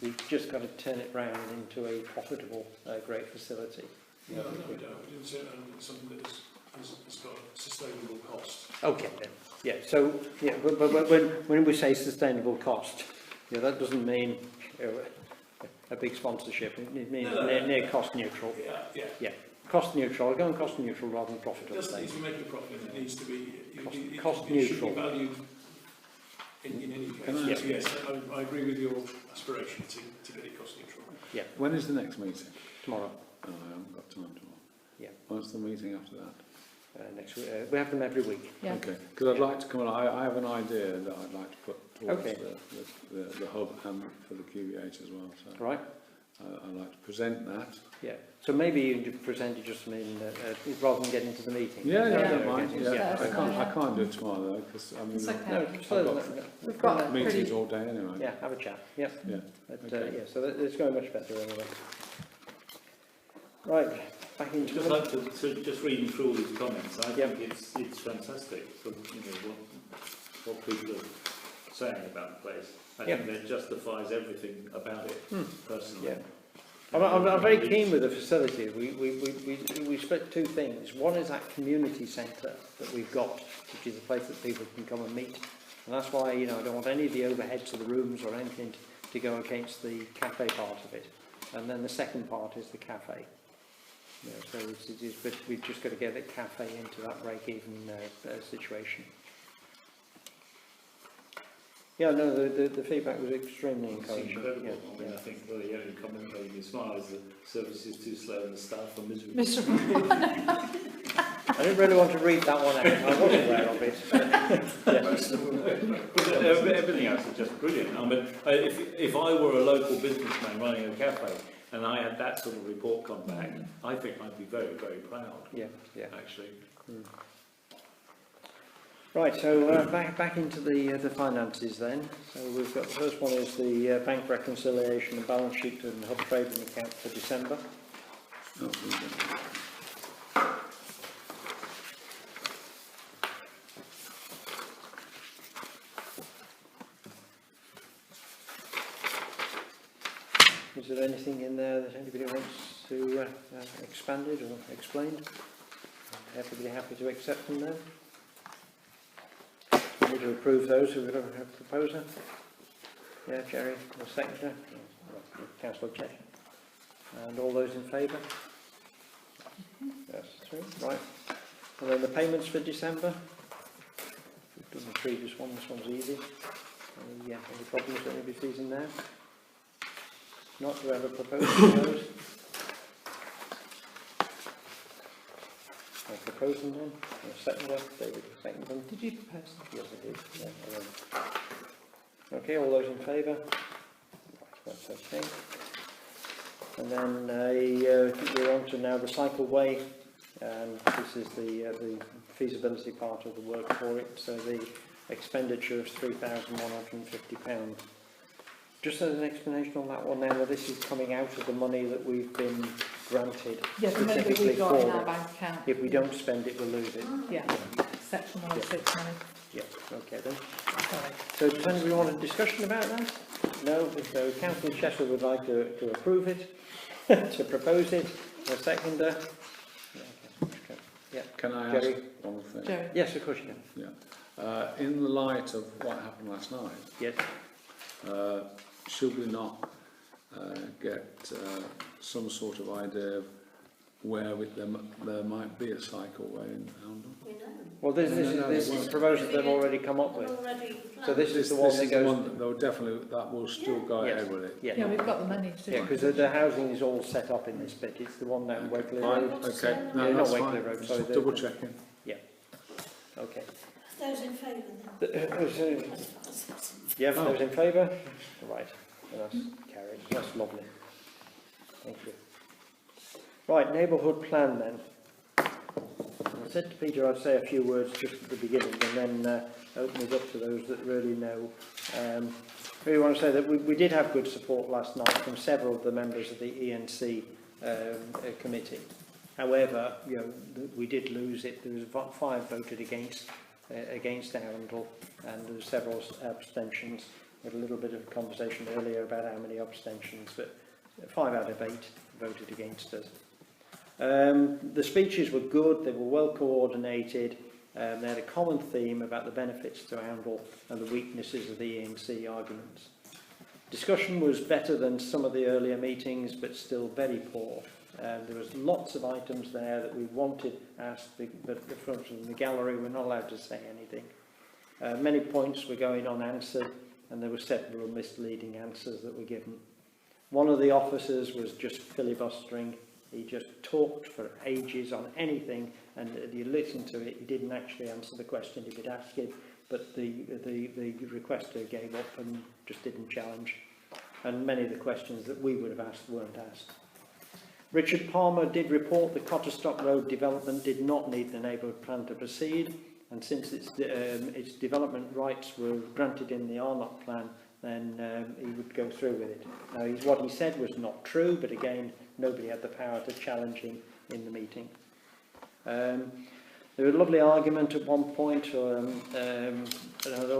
We've just got to turn it round into a profitable, great facility. No, we don't. We didn't say something that has got a sustainable cost. Okay then. Yeah. So but when we say sustainable cost, that doesn't mean a big sponsorship. It means near cost neutral. Yeah. Cost neutral. Go on cost neutral rather than profitable. It doesn't need to be making a profit. It needs to be cost it neutral. should be valued in any case. Yes, I agree with your aspiration to get it cost neutral. Yeah. When is the next meeting? Tomorrow. Oh, I haven't got time tomorrow. Yeah. What's the meeting after that? Next week. We have them every week. Yeah. Okay, because I'd like to come on. I have an idea that I'd like to put towards the hub and for the QVH as well. So Right. I'd like to present that. Yeah. So maybe you can present it just rather than getting to the meeting. Yeah, I Yeah. don't mind. Yeah, Yeah. I can't do it tomorrow though, because I mean, It's okay. No, I've so got We've got a meetings pretty... all day anyway. yeah, have a chat. Yeah. Yeah. But, Okay. so it's going much better anyway. Right. Back into Just like to just reading through all these comments, I Yeah. think it's fantastic for what people are saying about the place. I think that justifies everything about it personally. Yeah. I'm very keen with the facility. We split two things. One is that community centre that we've got, which is a place that people can come and meet. And that's why, I don't want any of the overheads of the rooms or anything to go against the cafe part of it. And then the second part is the cafe. So but we've just got to get the cafe into that break-even situation. Yeah, no, the feedback was extremely It's encouraging. incredible. Yeah, I mean, yeah. I think the only comment making me smile is the service is too slow and the staff are miserable. Miserable. And didn't really want to read that one out. I was aware of it. But everything else is just brilliant. I mean, if I were a local businessman running a cafe and I had that sort of report come back, I think I'd be very, very proud. Yeah. Actually. Right, so back into the finances then. So we've got the first one is the bank reconciliation and balance sheet and hub trading account for December. Oh, Is there anything in there that anybody wants to expanded or explained? Everybody happy to accept them then? We need to approve those. We've got a proposer. Yeah, Jerry, the secretary. Councillor Chet. And all those in favour? Yes, through. Right. And then the payments for December. We've done the previous one. This one's easy. Any problems that anybody sees in there? Not to have a proposal for those. I propose them then. A seconder, David, second them. Did you propose them? Yes, I did. Yeah, okay, all those in favour? Right, that's okay. And then we're on to now the cycleway. This is the feasibility part of the work for it. So the expenditure of £3,150. Just as an explanation on that one now, this is coming out of the money that we've been granted Yeah, the money that specifically we've got for in our it. bank account. If we don't spend it, we'll lose it. Yeah, section 106 money. Yeah, okay then. Sorry. So does anybody want a discussion about that? No, so Councillor Cheshire would like to approve it, to propose it, a seconder. Yeah. can I Jerry? ask one thing? Jerry? Yes, of course you can. Yeah. In the light of what happened last night, Yes. should we not get some sort of idea of where there might be a cycleway in Oundle? We know. Well, this is the proposal they've already come up with. So this is the one that goes. That will still go Yes. ahead with it. Yeah, we've got the money to do Yeah, it. because the housing is all set up in this bit. It's the one down Wakeley Fine, Road. okay, Yeah, no, not that's Wakeley fine. Road, Just sorry, double checking. Okay. Those in favour then? Yeah, those in favour? Right, and that's carried. That's lovely. Thank you. Right, neighbourhood plan then. I said to Peter I'd say a few words just at the beginning and then open it up to those that really know. I really want to say that we did have good support last night from several of the members of the ENC committee. However, we did lose it. There was 5 voted against Arundel, and there were several abstentions. We had a little bit of a conversation earlier about how many abstentions, but 5 out of 8 voted against us. The speeches were good, they were well coordinated, they had a common theme about the benefits to Oundle and the weaknesses of the ENC arguments. Discussion was better than some of the earlier meetings, but still very poor. There was lots of items there that we wanted asked, but the front of the gallery were not allowed to say anything. Many points were going unanswered, and there were several misleading answers that were given. One of the officers was just filibustering. He just talked for ages on anything, and you listen to it, he didn't actually answer the question if you'd asked him, but the requester gave up and just didn't challenge. And many of the questions that we would have asked weren't asked. Richard Palmer did report the Cotterstock Road development did not need the neighbourhood plan to proceed, and since its development rights were granted in the Arnott plan, then he would go through with it. Now, what he said was not true, but again, nobody had the power to challenge him in the meeting. There was a lovely argument at one point, all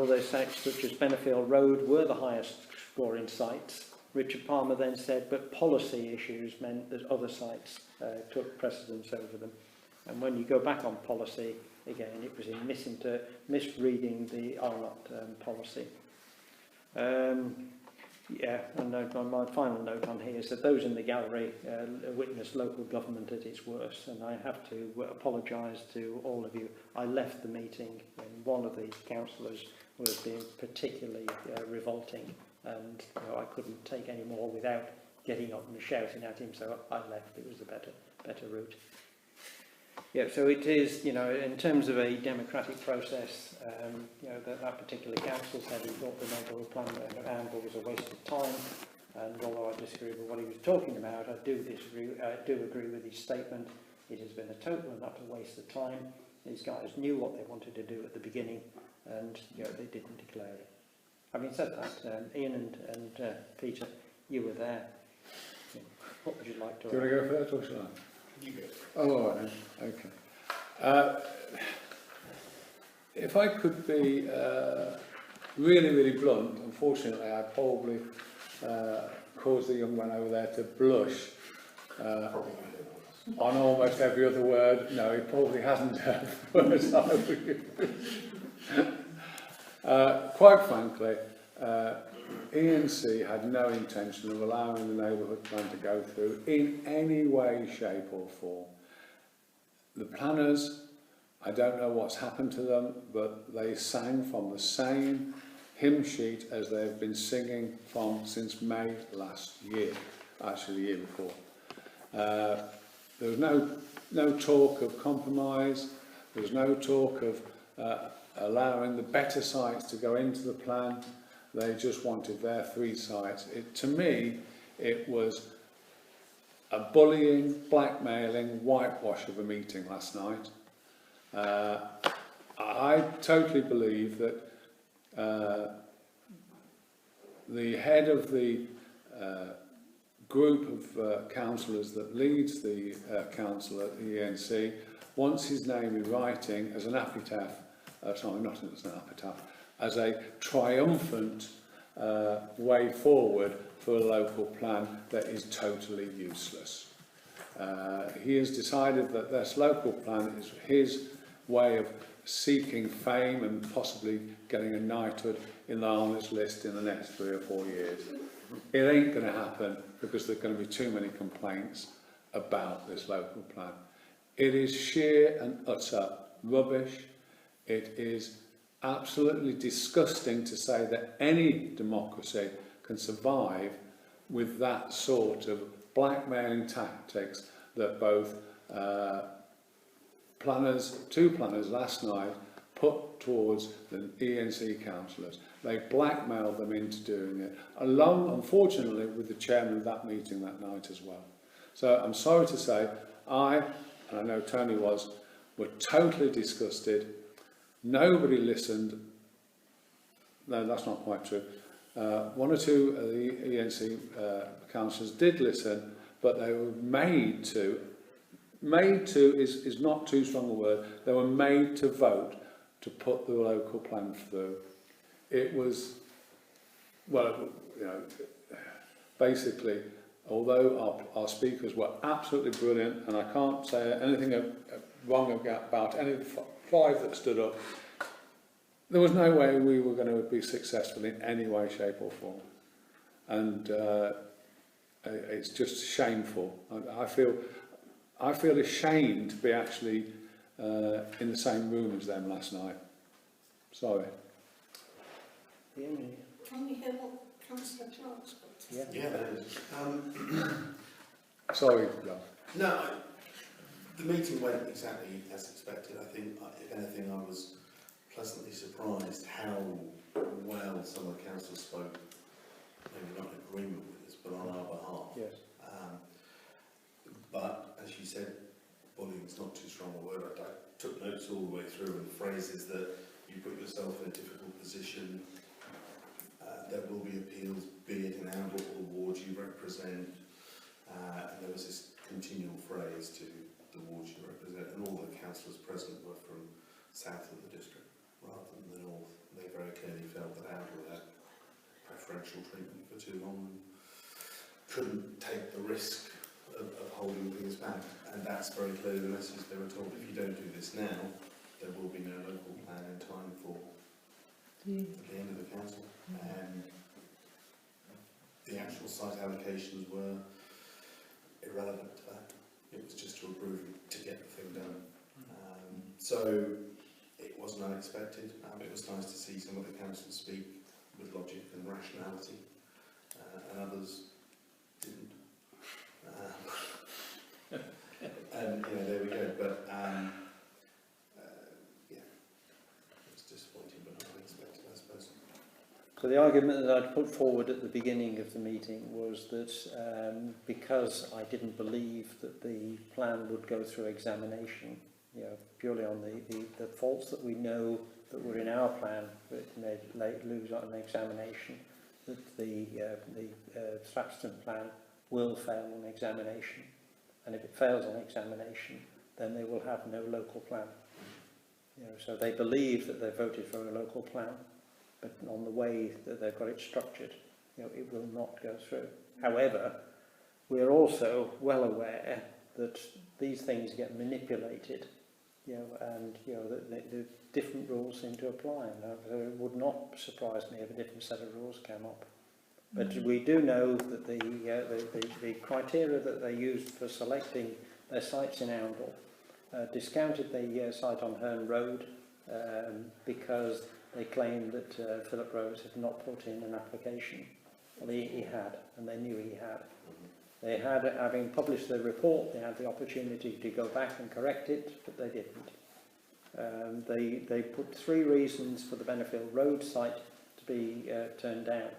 those sites such as Benefield Road were the highest scoring sites. Richard Palmer then said, but policy issues meant that other sites took precedence over them. And when you go back on policy, again, it was in misreading the Arnott policy. Yeah, and my final note on here is that those in the gallery witnessed local government at its worst, and I have to apologise to all of you. I left the meeting when one of the councillors was being particularly revolting, and I couldn't take any more without getting up and shouting at him, so I left. It was a better route. Yeah, so it is, you know, in terms of a democratic process, you know, that particular council said he thought the neighbourhood plan amble was a waste of time, and although I disagree with what he was talking about, I do agree with his statement. It has been a total and utter waste of time. These guys knew what they wanted to do at the beginning, and, you know, they didn't declare it. Having said that, Ian and Peter, you were there. What would you like to Do you want to go first or shall I? You go. Oh, all right, then. Okay. If I could be really, really blunt, unfortunately, I probably caused the young man over there to blush on almost every other word. No, he probably hasn't heard the words I would use. Quite frankly, E&C had no intention of allowing the neighbourhood plan to go through in any way, shape or form. The planners, I don't know what's happened to them, but they sang from the same hymn sheet as they've been singing from since May last year, actually the year before. There was no talk of compromise, there was no talk of allowing the better sites to go into the plan. They just wanted their 3 sites. To me, it was a bullying, blackmailing, whitewash of a meeting last night. I totally believe that the head of the group of councillors that leads the council at the ENC wants his name in writing as an epitaph, sorry, not as an epitaph, as a triumphant way forward for a local plan that is totally useless. He has decided that this local plan is his way of seeking fame and possibly getting a knighthood in the honours list in the next 3 or 4 years. It ain't going to happen because there are going to be too many complaints about this local plan. It is sheer and utter rubbish. It is absolutely disgusting to say that any democracy can survive with that sort of blackmailing tactics that both two planners last night put towards the ENC councillors. They blackmailed them into doing it, along, unfortunately, with the chairman of that meeting that night as well. So I'm sorry to say, and I know Tony were totally disgusted. Nobody listened. No, that's not quite true. 1 or 2 of the ENC councillors did listen, but they were made to is not too strong a word. They were made to vote to put the local plan through. It was, well, you know, basically, although our speakers were absolutely brilliant, and I can't say anything wrong about any of the 5 that stood up, there was no way we were going to be successful in any way, shape or form. And it's just shameful. I feel ashamed to be actually in the same room as them last night. Sorry. Can you hear what Councillor Clark's got to say? Yeah, there is. Sorry, John. No, the meeting went exactly as expected. I think, if anything, I was pleasantly surprised how well some of the councillors spoke, maybe not in agreement with us, but on our behalf. Yes. But, as you said, bullying is not too strong a word. I took notes all the way through, and the phrase is that you put yourself in a difficult position. There will be appeals, be it in Amble or the wards you represent. And there was this continual phrase to the wards you represent, and all the councillors present were from south of the district rather than the north. They very clearly felt that Amble had preferential treatment for too long and couldn't take the risk of holding things back. And that's very clearly the message they were told. If you don't do this now, there will be no local plan in time for the end of the council. And the actual site allocations were irrelevant to that. It was just to approve to get the thing done. So it wasn't unexpected. It was nice to see some of the councils speak with logic and rationality, and others didn't. And you know, there we go. But So the argument that I'd put forward at the beginning of the meeting was that because I didn't believe that the plan would go through examination, you know, purely on the faults that we know that were in our plan, but may lose on an examination, that the Stratton plan will fail on examination. And if it fails on examination, then they will have no local plan. You know, so they believe that they voted for a local plan, but on the way that they've got it structured, you know, it will not go through. However, we are also well aware that these things get manipulated, you know, and you know the different rules seem to apply. And it would not surprise me if a different set of rules came up. But we do know that the criteria that they used for selecting their sites in Oundle discounted the site on Herne Road because they claimed that Philip Rose had not put in an application. Well, he had, and they knew he had. They had, having published the report, they had the opportunity to go back and correct it, but they didn't. They put 3 reasons for the Benefield Road site to be turned down.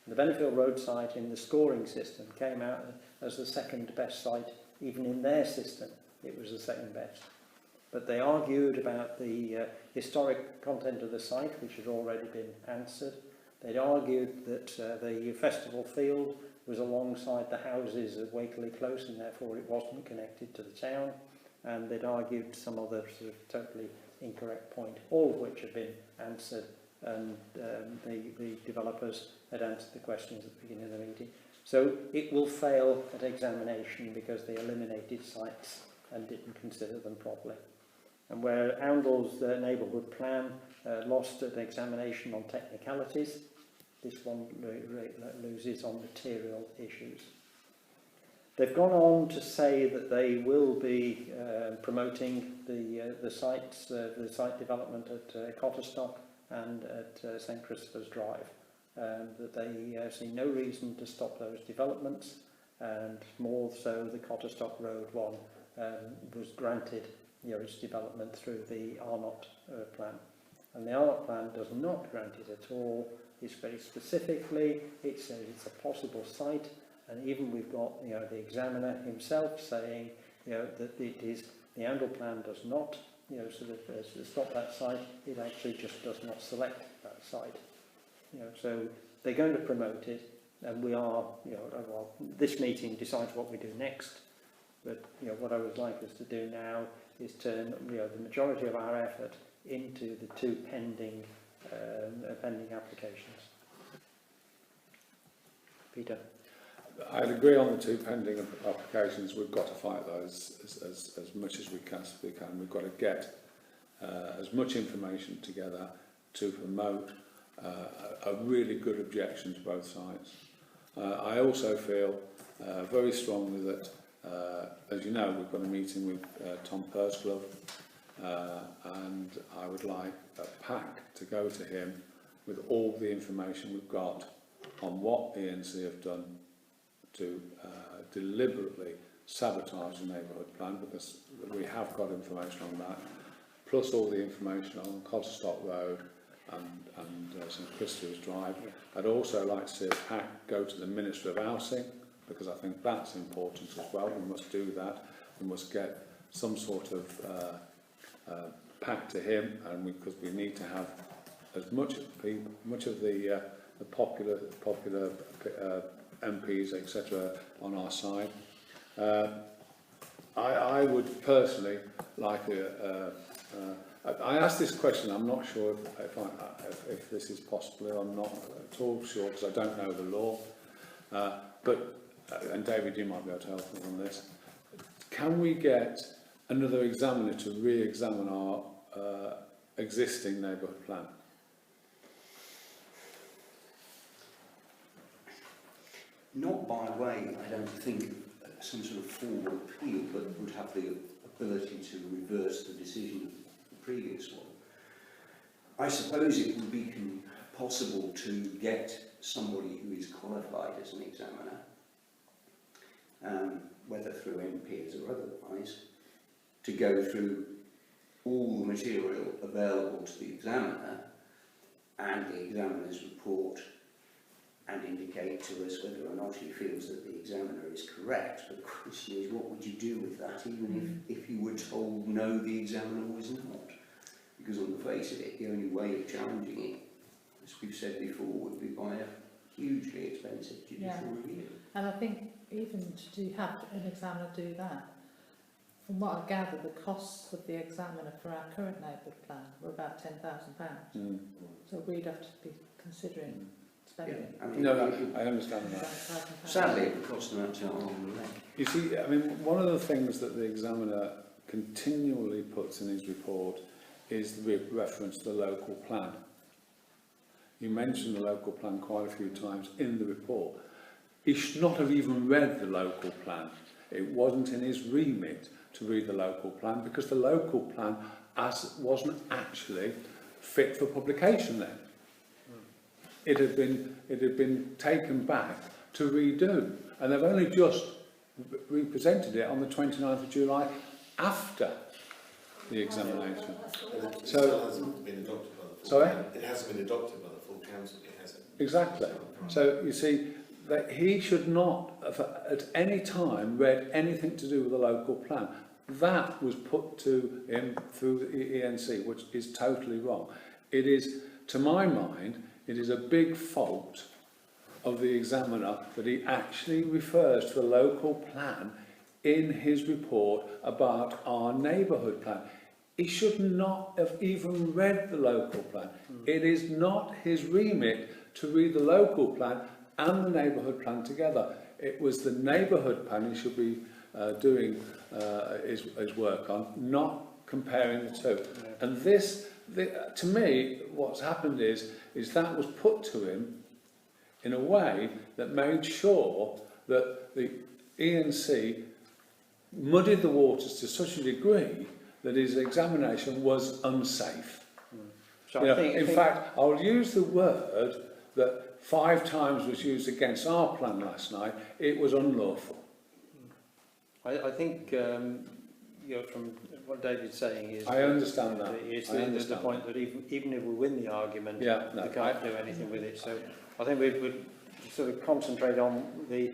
The Benefield Road site in the scoring system came out as the second best site, even in their system. It was the second best. But they argued about the historic content of the site, which had already been answered. They'd argued that the festival field was alongside the houses of Wakeley Close and therefore it wasn't connected to the town. And they'd argued some other sort of totally incorrect point, all of which had been answered, and the developers had answered the questions at the beginning of the meeting. So it will fail at examination because they eliminated sites and didn't consider them properly. And where Oundle's neighbourhood plan lost at examination on technicalities, this one loses on material issues. They've gone on to say that they will be promoting the site development at Cotterstock and at St Christopher's Drive. That they see no reason to stop those developments, and more so the Cotterstock Road one was granted, you know, its development through the Arnott plan. And the Arnott plan does not grant it at all. It's very specifically, it says it's a possible site, and even we've got, you know, the examiner himself saying, you know, that it is, the Oundle plan does not, you know, sort of stop that site, it actually just does not select that site. You know, so they're going to promote it, and we are, you know, well, this meeting decides what we do next, but, you know, what I would like us to do now is turn, you know, the majority of our effort into the 2 pending applications. Peter? I'd agree on the 2 pending applications. We've got to fight those as much as we can. We've got to get as much information together to promote a really good objection to both sides. I also feel very strongly that, as you know, we've got a meeting with Tom Pursglove, and I would like a pack to go to him with all the information we've got on what ENC have done to deliberately sabotage the neighbourhood plan, because we have got information on that, plus all the information on Cotterstock Road and St Christopher's Drive. I'd also like to see a pack go to the Minister of Housing, because I think that's important as well. We must do that. We must get some sort of pack to him, and because we need to have as much of the popular MPs, etc., on our side. I would personally like I asked this question. I'm not sure if this is possible. I'm not at all sure because I don't know the law. And David, you might be able to help me on this. Can we get another examiner to re-examine our existing neighbourhood plan? Not by way, I don't think, some sort of formal appeal, but would have the ability to reverse the decision of the previous one. I suppose it would be possible to get somebody who is qualified as an examiner, whether through MPs or otherwise, to go through all the material available to the examiner and the examiner's report and indicate to us whether or not he feels that the examiner is correct. But the question is, what would you do with that, even if you were told no, the examiner was not? Because on the face of it, the only way of challenging it, as we've said before, would be by a hugely expensive judicial review. And I think even to have an examiner do that, from what I gather, the costs of the examiner for our current neighbourhood plan were about £10,000. So we'd have to be considering spending. I mean, No, I understand that. Sadly, it would cost them an arm and a leg. You see, I mean, one of the things that the examiner continually puts in his report is the reference to the local plan. You mentioned the local plan quite a few times in the report. He should not have even read the local plan. It wasn't in his remit to read the local plan because the local plan wasn't actually fit for publication then. It had been taken back to redo, and they've only just represented it on the 29th of July after the examination. It So, still hasn't been adopted by the full sorry? It hasn't been adopted by the full council, it hasn't. Exactly. So you see that he should not have at any time read anything to do with the local plan. That was put to him through the ENC, which is totally wrong. It is, to my mind, it is a big fault of the examiner that he actually refers to the local plan in his report about our neighbourhood plan. He should not have even read the local plan. It is not his remit to read the local plan and the neighbourhood plan together. It was the neighbourhood plan he should be doing his work on, not comparing the two. And this, to me, what's happened is that was put to him in a way that made sure that the ENC muddied the waters to such a degree that his examination was unsafe. So You know, I think, in fact, I'll use the word that 5 times was used against our plan last night. It was unlawful. I think you know, from what David's saying is... I understand that. It's I the understand point that even if we win the argument, Yeah, no, we can't do anything with it. So I think we would sort of concentrate on the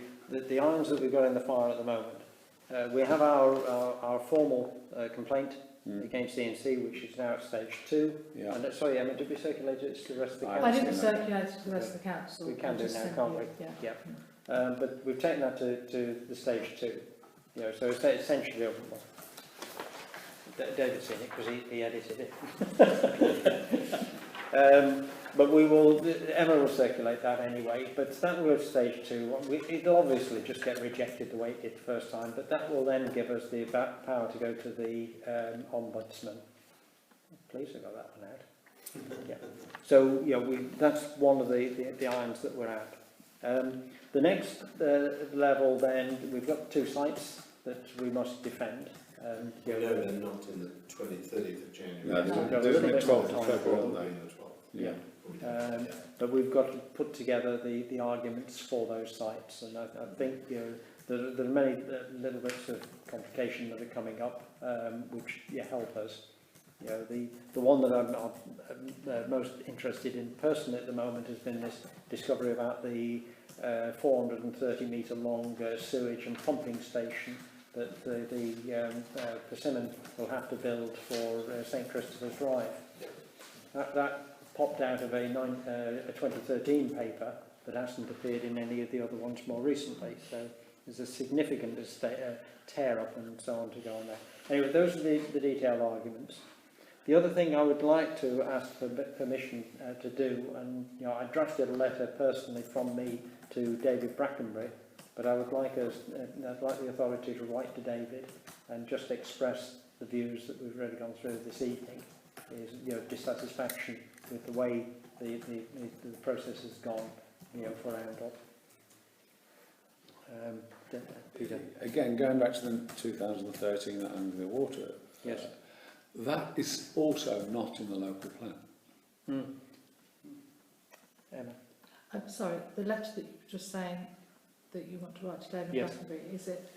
irons that we've got in the fire at the moment. We have our formal complaint against ENC, which is now at stage 2. Yeah. And sorry, Emma, did we circulate it to the rest of the council? I didn't circulate it to the rest of the council. We can I do just now, sent can't you- we? Yeah. Yeah. But we've taken that to the stage 2. You know, so it's essentially, well, David's seen it because he edited it. But we will, Emma will circulate that anyway, but that will go to stage 2. It'll obviously just get rejected the way it did the first time, but that will then give us the power to go to the Ombudsman. Please, I got that one out. Yeah. So, yeah, that's one of the irons that we're at. The next level then, we've got 2 sites that we must defend. We know they're not in the 30th of January. No, We've got a there's little only bit 12th more of time February, for aren't Probably they? the 12th. Yeah. But we've got to put together the arguments for those sites, and I think you know there are many little bits of complication that are coming up, which help us. You know, the one that I'm most interested in personally at the moment has been this discovery about the 430 metre long sewage and pumping station that the Persimmon will have to build for St Christopher's Drive. That popped out of a 2013 paper that hasn't appeared in any of the other ones more recently. So there's a significant tear up and so on to go on there. Anyway, those are the detailed arguments. The other thing I would like to ask for permission to do, and you know, I drafted a letter personally from me to David Brackenbury, but I would like I'd like the authority to write to David and just express the views that we've already gone through this evening. Is dissatisfaction with the way the process has gone, for Arundel. Peter. Again, going back to the 2013 and the water. Yes. That is also not in the local plan. Emma. I'm sorry, the letter that you were just saying that you want to write to David Yes. Brackenbury, is it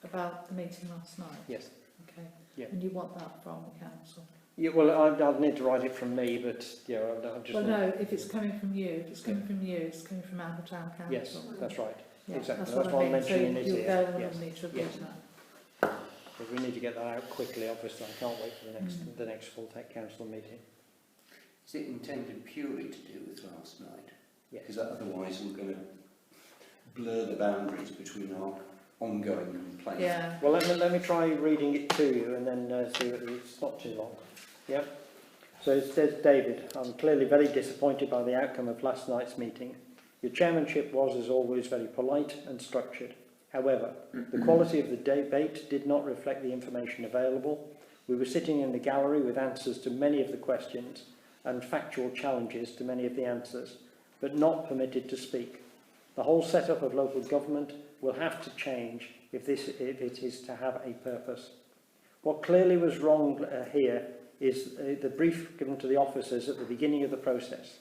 about the meeting last night? Yes. Okay. Yeah. And you want that from the council? Yeah, well, I'd need to write it from me, but yeah, I'll just. Well, no, if it's coming from you, it's coming from Amble Town Council. Yes, that's right. Yeah, exactly. That's what That's I why mean. I'm mentioning So it you'll here. go and Yes. need to agree Yes. to that. But we need to get that out quickly, obviously. I can't wait for the next full tech council meeting. Is it intended purely to do with last night? Yes. Because otherwise we're going to blur the boundaries between our ongoing complaints. Yeah. Well, let me try reading it to you and then see whether it's not too long. Yep. So it says, David, I'm clearly very disappointed by the outcome of last night's meeting. Your chairmanship was, as always, very polite and structured. However, the quality of the debate did not reflect the information available. We were sitting in the gallery with answers to many of the questions and factual challenges to many of the answers, but not permitted to speak. The whole setup of local government will have to change if it is to have a purpose. What clearly was wrong here is the brief given to the officers at the beginning of the process.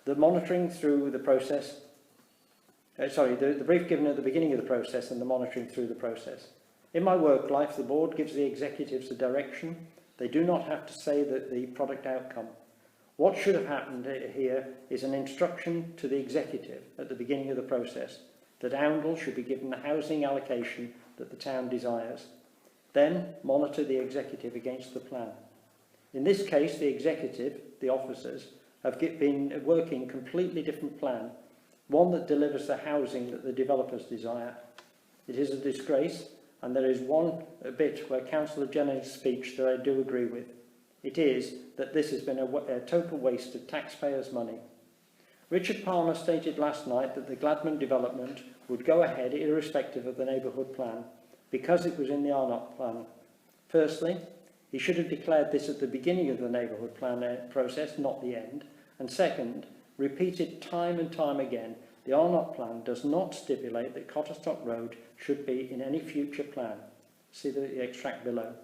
The monitoring through the process, the brief given at the beginning of the process and the monitoring through the process. In my work life, the board gives the executives the direction. They do not have to say that the product outcome. What should have happened here is an instruction to the executive at the beginning of the process that Oundle should be given the housing allocation that the town desires. Then monitor the executive against the plan. In this case, the executive, the officers, have been working a completely different plan, one that delivers the housing that the developers desire. It is a disgrace, and there is one bit where Councillor Jennings' speech that I do agree with. It is that this has been a total waste of taxpayers' money. Richard Palmer stated last night that the Gladman development would go ahead irrespective of the neighbourhood plan, because it was in the RNOC plan. Firstly, he should have declared this at the beginning of the neighbourhood plan process, not the end. And second, repeated time and time again, the RNOC plan does not stipulate that Cotterstock Road should be in any future plan. See the extract below.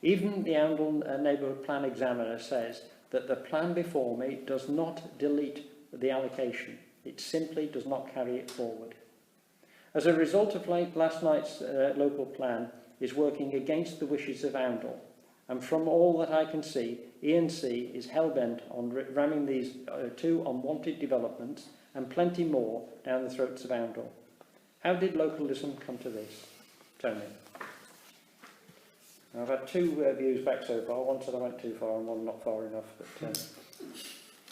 Even the Oundle neighbourhood plan examiner says that the plan before me does not delete the allocation. It simply does not carry it forward. As a result of last night's local plan is working against the wishes of Oundle, and from all that I can see, ENC is hell-bent on ramming these two unwanted developments and plenty more down the throats of Oundle. How did localism come to this? Tony. Now, I've had two views back so far. One said I went too far and one not far enough. But,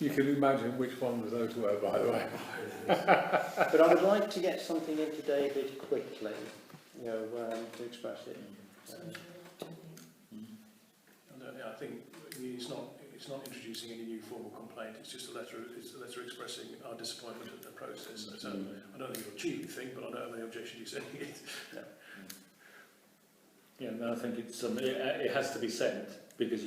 you can imagine which one of those were, by the way. but I would like to get something into David quickly, to express it. I think it's not introducing any new formal complaint. It's just a letter. It's a letter expressing our disappointment at the process. So I don't think it'll achieve anything, but I don't have any objection to sending it. No. Yeah, no, I think it's it has to be sent because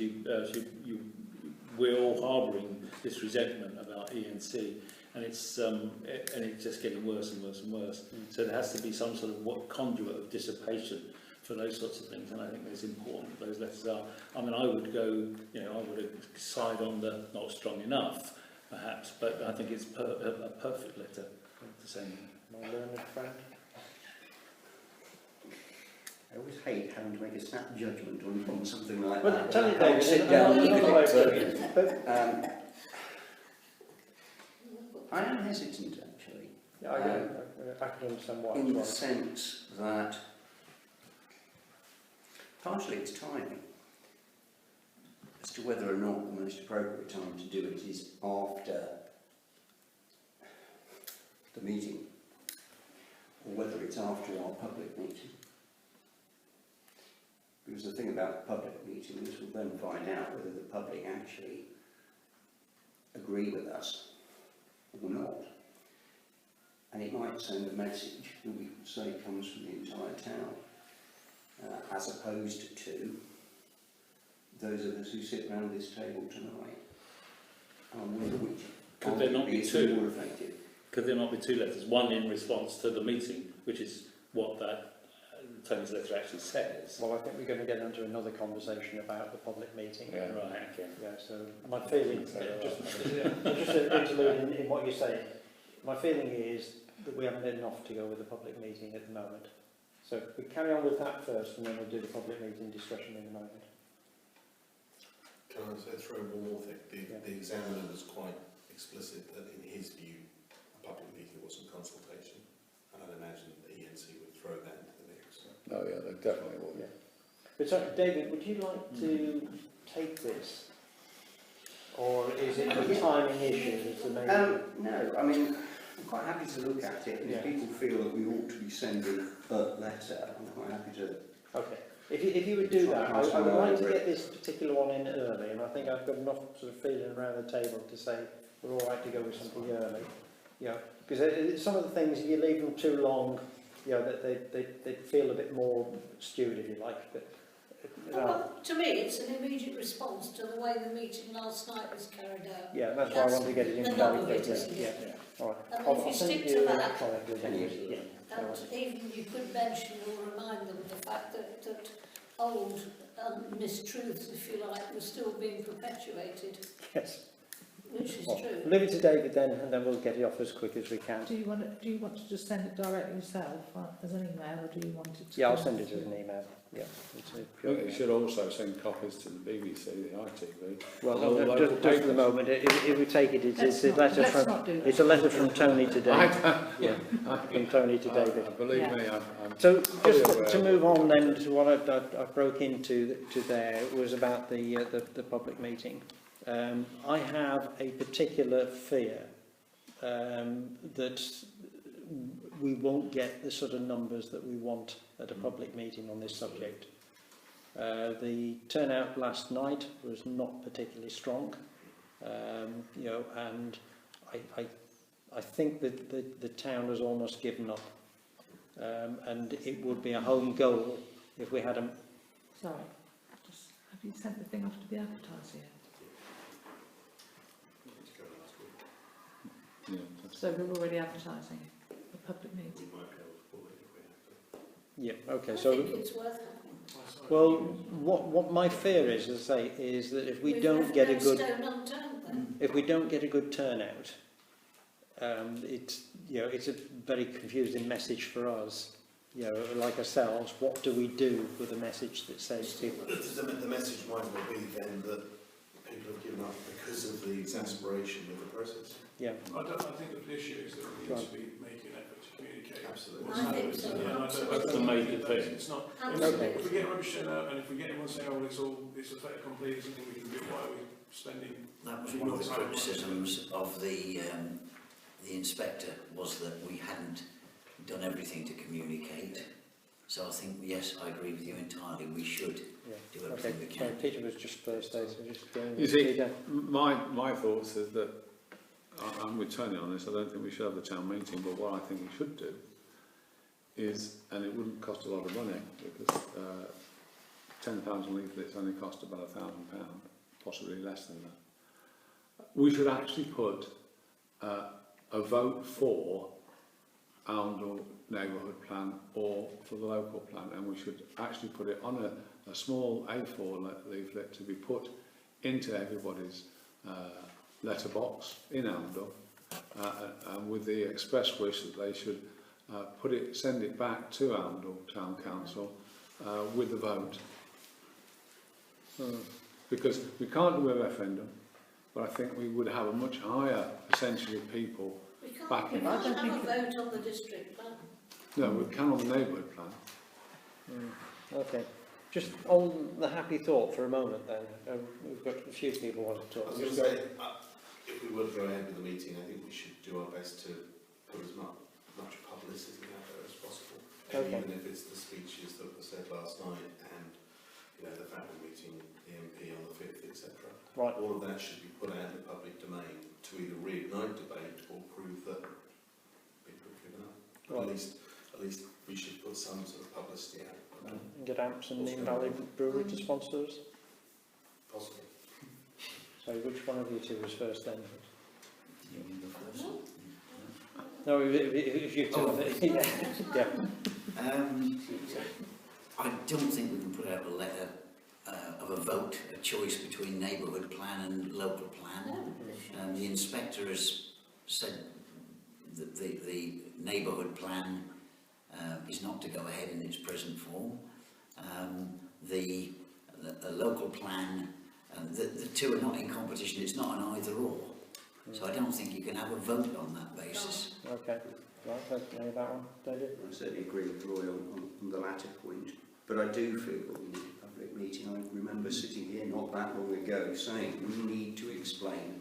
we're all harbouring this resentment about ENC, and it's just getting worse and worse and worse. So there has to be some sort of conduit of dissipation for those sorts of things, and I think it's important that those letters are. I mean, I would go, I would side on the not strong enough, perhaps, but I think it's a perfect letter to send. My learned friend. I always hate having to make a snap judgment on something like Well, that. tell me, I can't David, sit down and another way of look doing it. But I am hesitant, actually. yeah, I can understand why. In the sense that partially it's timing as to whether or not the most appropriate time to do it is after the meeting or whether it's after our public meeting. Because the thing about the public meeting is we'll then find out whether the public actually agree with us or not. And it might send a message that we could say comes from the entire town, as opposed to those of us who sit around this table tonight. Which Could there not be is two? more effective. Could there not be two letters? One in response to the meeting, which is what that Tony's letter actually says. Well, I think we're going to get into another conversation about the public meeting. Yeah, right, okay. Yeah, so my feeling, just to interlude in what you're saying, my feeling is that we haven't enough to go with the public meeting at the moment. So we carry on with that first and then we'll do the public meeting discussion in a moment. Can I say throw one more thing? The examiner was quite explicit that in his view, a public meeting wasn't consultation, and I'd imagine the ENC would throw that into the mix. Oh yeah, they definitely will. Yeah. But sorry, David, would you like to take this? Or is it a timing issue that's the main? No, I mean, I'm quite happy to look at it, and if people feel that we ought to be sending a letter, I'm quite happy to. Okay. If you would do that, I would like to get this particular one in early, and I think I've got enough sort of feeling around the table to say we're all right to go with something early. Yeah, because some of the things, if you leave them too long, you know, that they feel a bit more stewed, if you like. But well, to me, it's an immediate response to the way the meeting last night was carried out. yeah, that's why I wanted to get it in the very nub of it, quickly. isn't it? Yeah. All right. And if you stick to that, Yeah. and even you could mention or remind them of the fact that old mistruths, if you like, were still being perpetuated, Yes. which is Well, true. leave it to David then, and then we'll get it off as quick as we can. Do you want to just send it directly yourself as an email, or do you want it to? Yeah, I'll send it as an email. Yeah. I think you should also send copies to the BBC, the ITV. Well, all no, local just for the papers. moment, if we take it, it's a letter let's from. not do that. It's a letter from Tony to David. Yeah. From Tony to David. Believe Yeah. me, I'm So fully just aware to of move on then to what I broke into there was about the public meeting. I have a particular fear that we won't get the sort of numbers that we want at a public meeting on this subject. The turnout last night was not particularly strong, you know, and I think that the town has almost given up, and it would be a home goal if we had a. Sorry, have you sent the thing off to the advertiser yet? Yeah, that's- So we're already advertising the public meeting. We might be able to pull it if we have to. Yeah. Okay. I So. think it's worth having. Well, what my fear is, as I say, is that if we don't get a good, stone unturned then. if we don't get a good turnout, it's, you know, it's a very confusing message for us. You know, like ourselves, what do we do with a message that says people? The message might well be then that people have given up because of the exasperation of the process. Yeah. I think the issue is that we need to be making an effort to communicate. Absolutely. what's I think happening. so. Yeah, and I don't- That's the major thing. It's not. Absolutely. If we get rubbish turned out, and if we get everyone saying, "Oh, it's a fait accompli, there's nothing we can do," why are we spending? That was one of the criticisms of the inspector, was that we hadn't done everything to communicate. So I think, yes, I agree with you entirely. We should do everything we Okay. can. So Peter was just first, so just going. You see, my thoughts is that I'm with Tony on this. I don't think we should have the town meeting, but what I think we should do is, and it wouldn't cost a lot of money, because 10,000 leaflets only cost about £1,000, possibly less than that. We should actually put a vote for Arundel neighbourhood plan or for the local plan, and we should actually put it on a small A4 leaflet to be put into everybody's letterbox in Arundel, and with the express wish that they should send it back to Arundel Town Council with the vote. Because we can't do a referendum, but I think we would have a much higher percentage of people We can't, back we in. can't have a vote on the district plan. No, we can on the neighbourhood plan. Okay. Just on the happy thought for a moment then. We've got a few people want to I talk. was going to say, if we were to go ahead with the meeting, I think we should do our best to put as much publicity out there as possible. And Okay. even if it's the speeches that were said last night and, you know, the fact we're meeting the MP on the 5th, etc. Right. All of that should be put out in the public domain to either reignite debate or prove that people have given up. Right. At least we should put some sort of publicity out. And get Amps and Neem Valley Brewery to sponsor us. Possibly. So which one of you two was first then? You can go first. No, if you two. Oh. Yeah. I don't think we can put out a letter of a vote, a choice between neighbourhood plan and local plan. The inspector has said that the neighbourhood plan is not to go ahead in its present form. The local plan And the two are not in competition, it's not an either or. So I don't think you can have a vote on that basis. Okay, right, let's know that one, David. I certainly agree with Roy on the latter point, but I do feel that we need a public meeting. I remember sitting here not that long ago saying we need to explain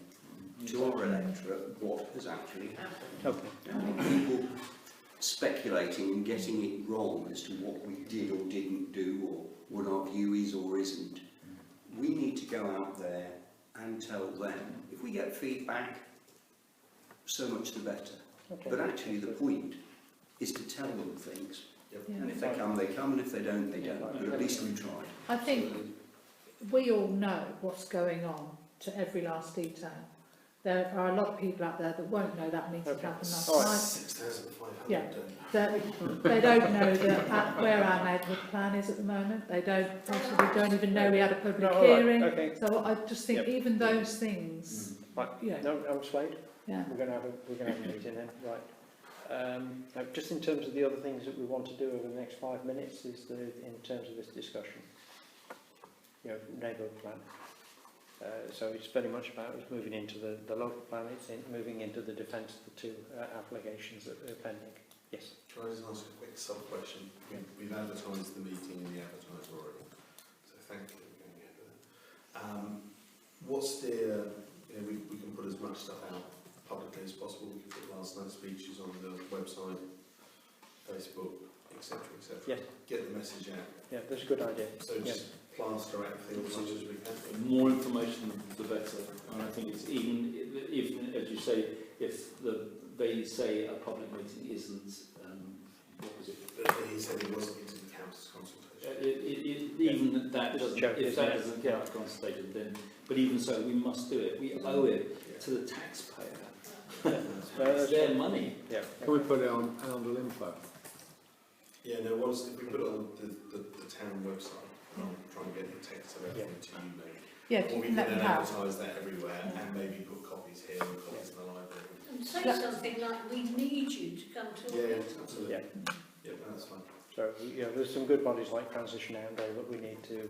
to our electorate what has actually happened. Okay. People speculating and getting it wrong as to what we did or didn't do or what our view is or isn't. We need to go out there and tell them. If we get feedback, so much the better. Okay. But actually the point is to tell them things. Yeah. And if they come, they come, and if they don't, they don't. But at least we tried. I think we all know what's going on to every last detail. There are a lot of people out there that won't know that meeting happened last All right. night. 6,500. Yeah. They don't know where our neighbourhood plan is at the moment. They don't even know we had a public No, all right, hearing. okay. So I just think Yep. even those things, Right. yeah, No, I'm swayed. yeah. We're going to have a meeting then, right. Now, just in terms of the other things that we want to do over the next 5 minutes, in terms of this discussion, neighbourhood plan. So it's very much about us moving into the local plan, moving into the defence of the two applications that are pending. Yes. Can I just ask a quick sub-question? We've advertised the meeting in the advertiser already, so thank you for going ahead with it. What's the, we can put as much stuff out publicly as possible. We can put last night's speeches on the website, Facebook, etc., etc. Yes. Get the message out. Yeah, that's a good idea. So just plaster everything as much as we can. The more information, the better. And I think it's even, as you say, if they say a public meeting isn't, what was it? But he said it wasn't into the council's consultation. Even that doesn't, if that doesn't get out consulted, then, but even so, we must do it. We owe it to the taxpayer. It's their money. Yeah. Can we put it on Arundel Info? Yeah, no, once if we put it on the town website, I'll try and get the text of everything to you, maybe. Yeah, if Or you we can can let then them have. advertise that everywhere and maybe put copies here and copies in the library. And say something like, we need you to come to Yeah, it. absolutely. Yeah. Yeah, that's fine. So, there's some good bodies like Transition Outdoor that we need to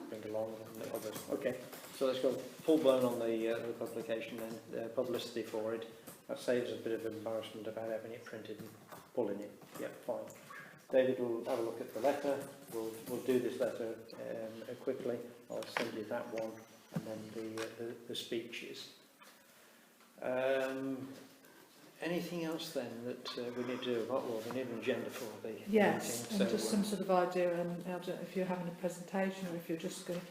bring along and others. Okay, so let's go full blown on the publication then, publicity for it. That saves a bit of embarrassment about having it printed and pulling it. Yeah, fine. David will have a look at the letter. We'll do this letter quickly. I'll send you that one and then the speeches. Anything else then that we need to do? Well, we need an agenda for the Yes, meeting. and just some sort of idea, and I don't know if you're having a presentation or if you're just going to,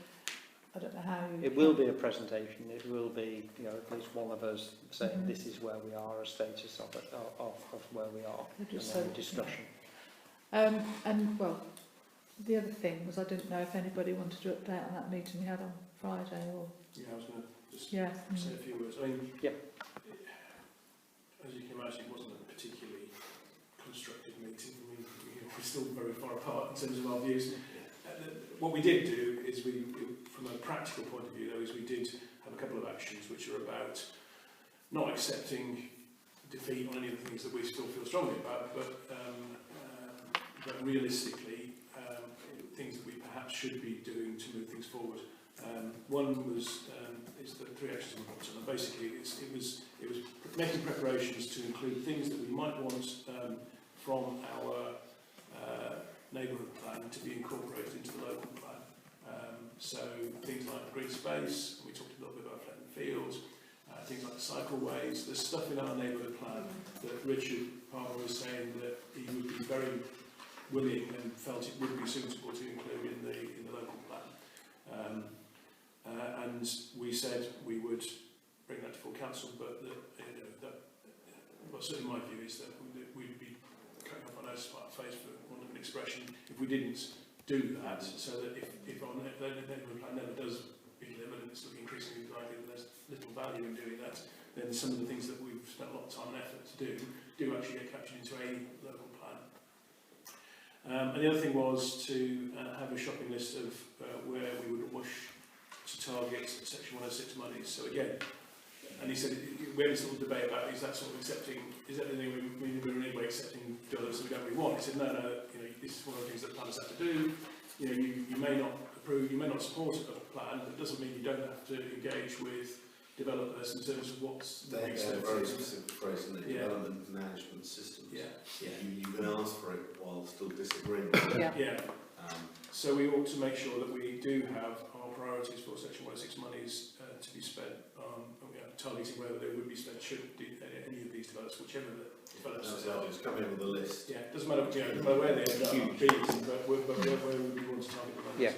I don't know how you... It will be a presentation. It will be, at least one of us saying this is where we are, a status of it, of where we are, Just and then so- discussion. And, well, the other thing was I didn't know if anybody wanted to update on that meeting we had on Friday or... Yeah, I was going to just Yeah. say a few words. I mean, Yeah. As you can imagine, it wasn't a particularly constructive meeting. I mean, we're still very far apart in terms of our views. What we did do is from a practical point of view, though, is we did have a couple of actions which are about not accepting defeat on any of the things that we still feel strongly about, but realistically, things that we perhaps should be doing to move things forward. One was is the 3 actions on the bottom, and basically it was making preparations to include things that we might want from our neighbourhood plan to be incorporated into the local plan. So things like green space, we talked a little bit about Fletton Fields, things like cycleways. There's stuff in our neighbourhood plan that Richard Palmer was saying that he would be very willing and felt it would be suitable to include in the local plan. And we said we would bring that to full council, but certainly my view is that we'd be cutting off on our face, for want of an expression, if we didn't do that, so that if our neighbourhood plan never does be delivered, and it's looking increasingly likely that there's little value in doing that, then some of the things that we've spent a lot of time and effort to do actually get captured into a local plan. And the other thing was to have a shopping list of where we would wish to target Section 106 monies. So again, and he said, we had this little debate about, is that sort of accepting, is that the thing we're in any way accepting dollars that we don't really want? He said, no, this is one of the things that planners have to do. You may not approve, you may not support a plan. It doesn't mean you don't have to engage with developers in terms of what's the They're next a step. very specific phrase in the Yeah. development management systems. Yeah, yeah. You can ask for it while still disagreeing. Yeah. Yeah. Um, So we ought to make sure that we do have our priorities for Section 106 monies to be spent on targeting whether they would be spent should any of these developers, whichever the developers that's are. it, just come in with a list. Yeah, doesn't matter, doesn't matter where they end up being, but where would we want to target the monies. Yeah.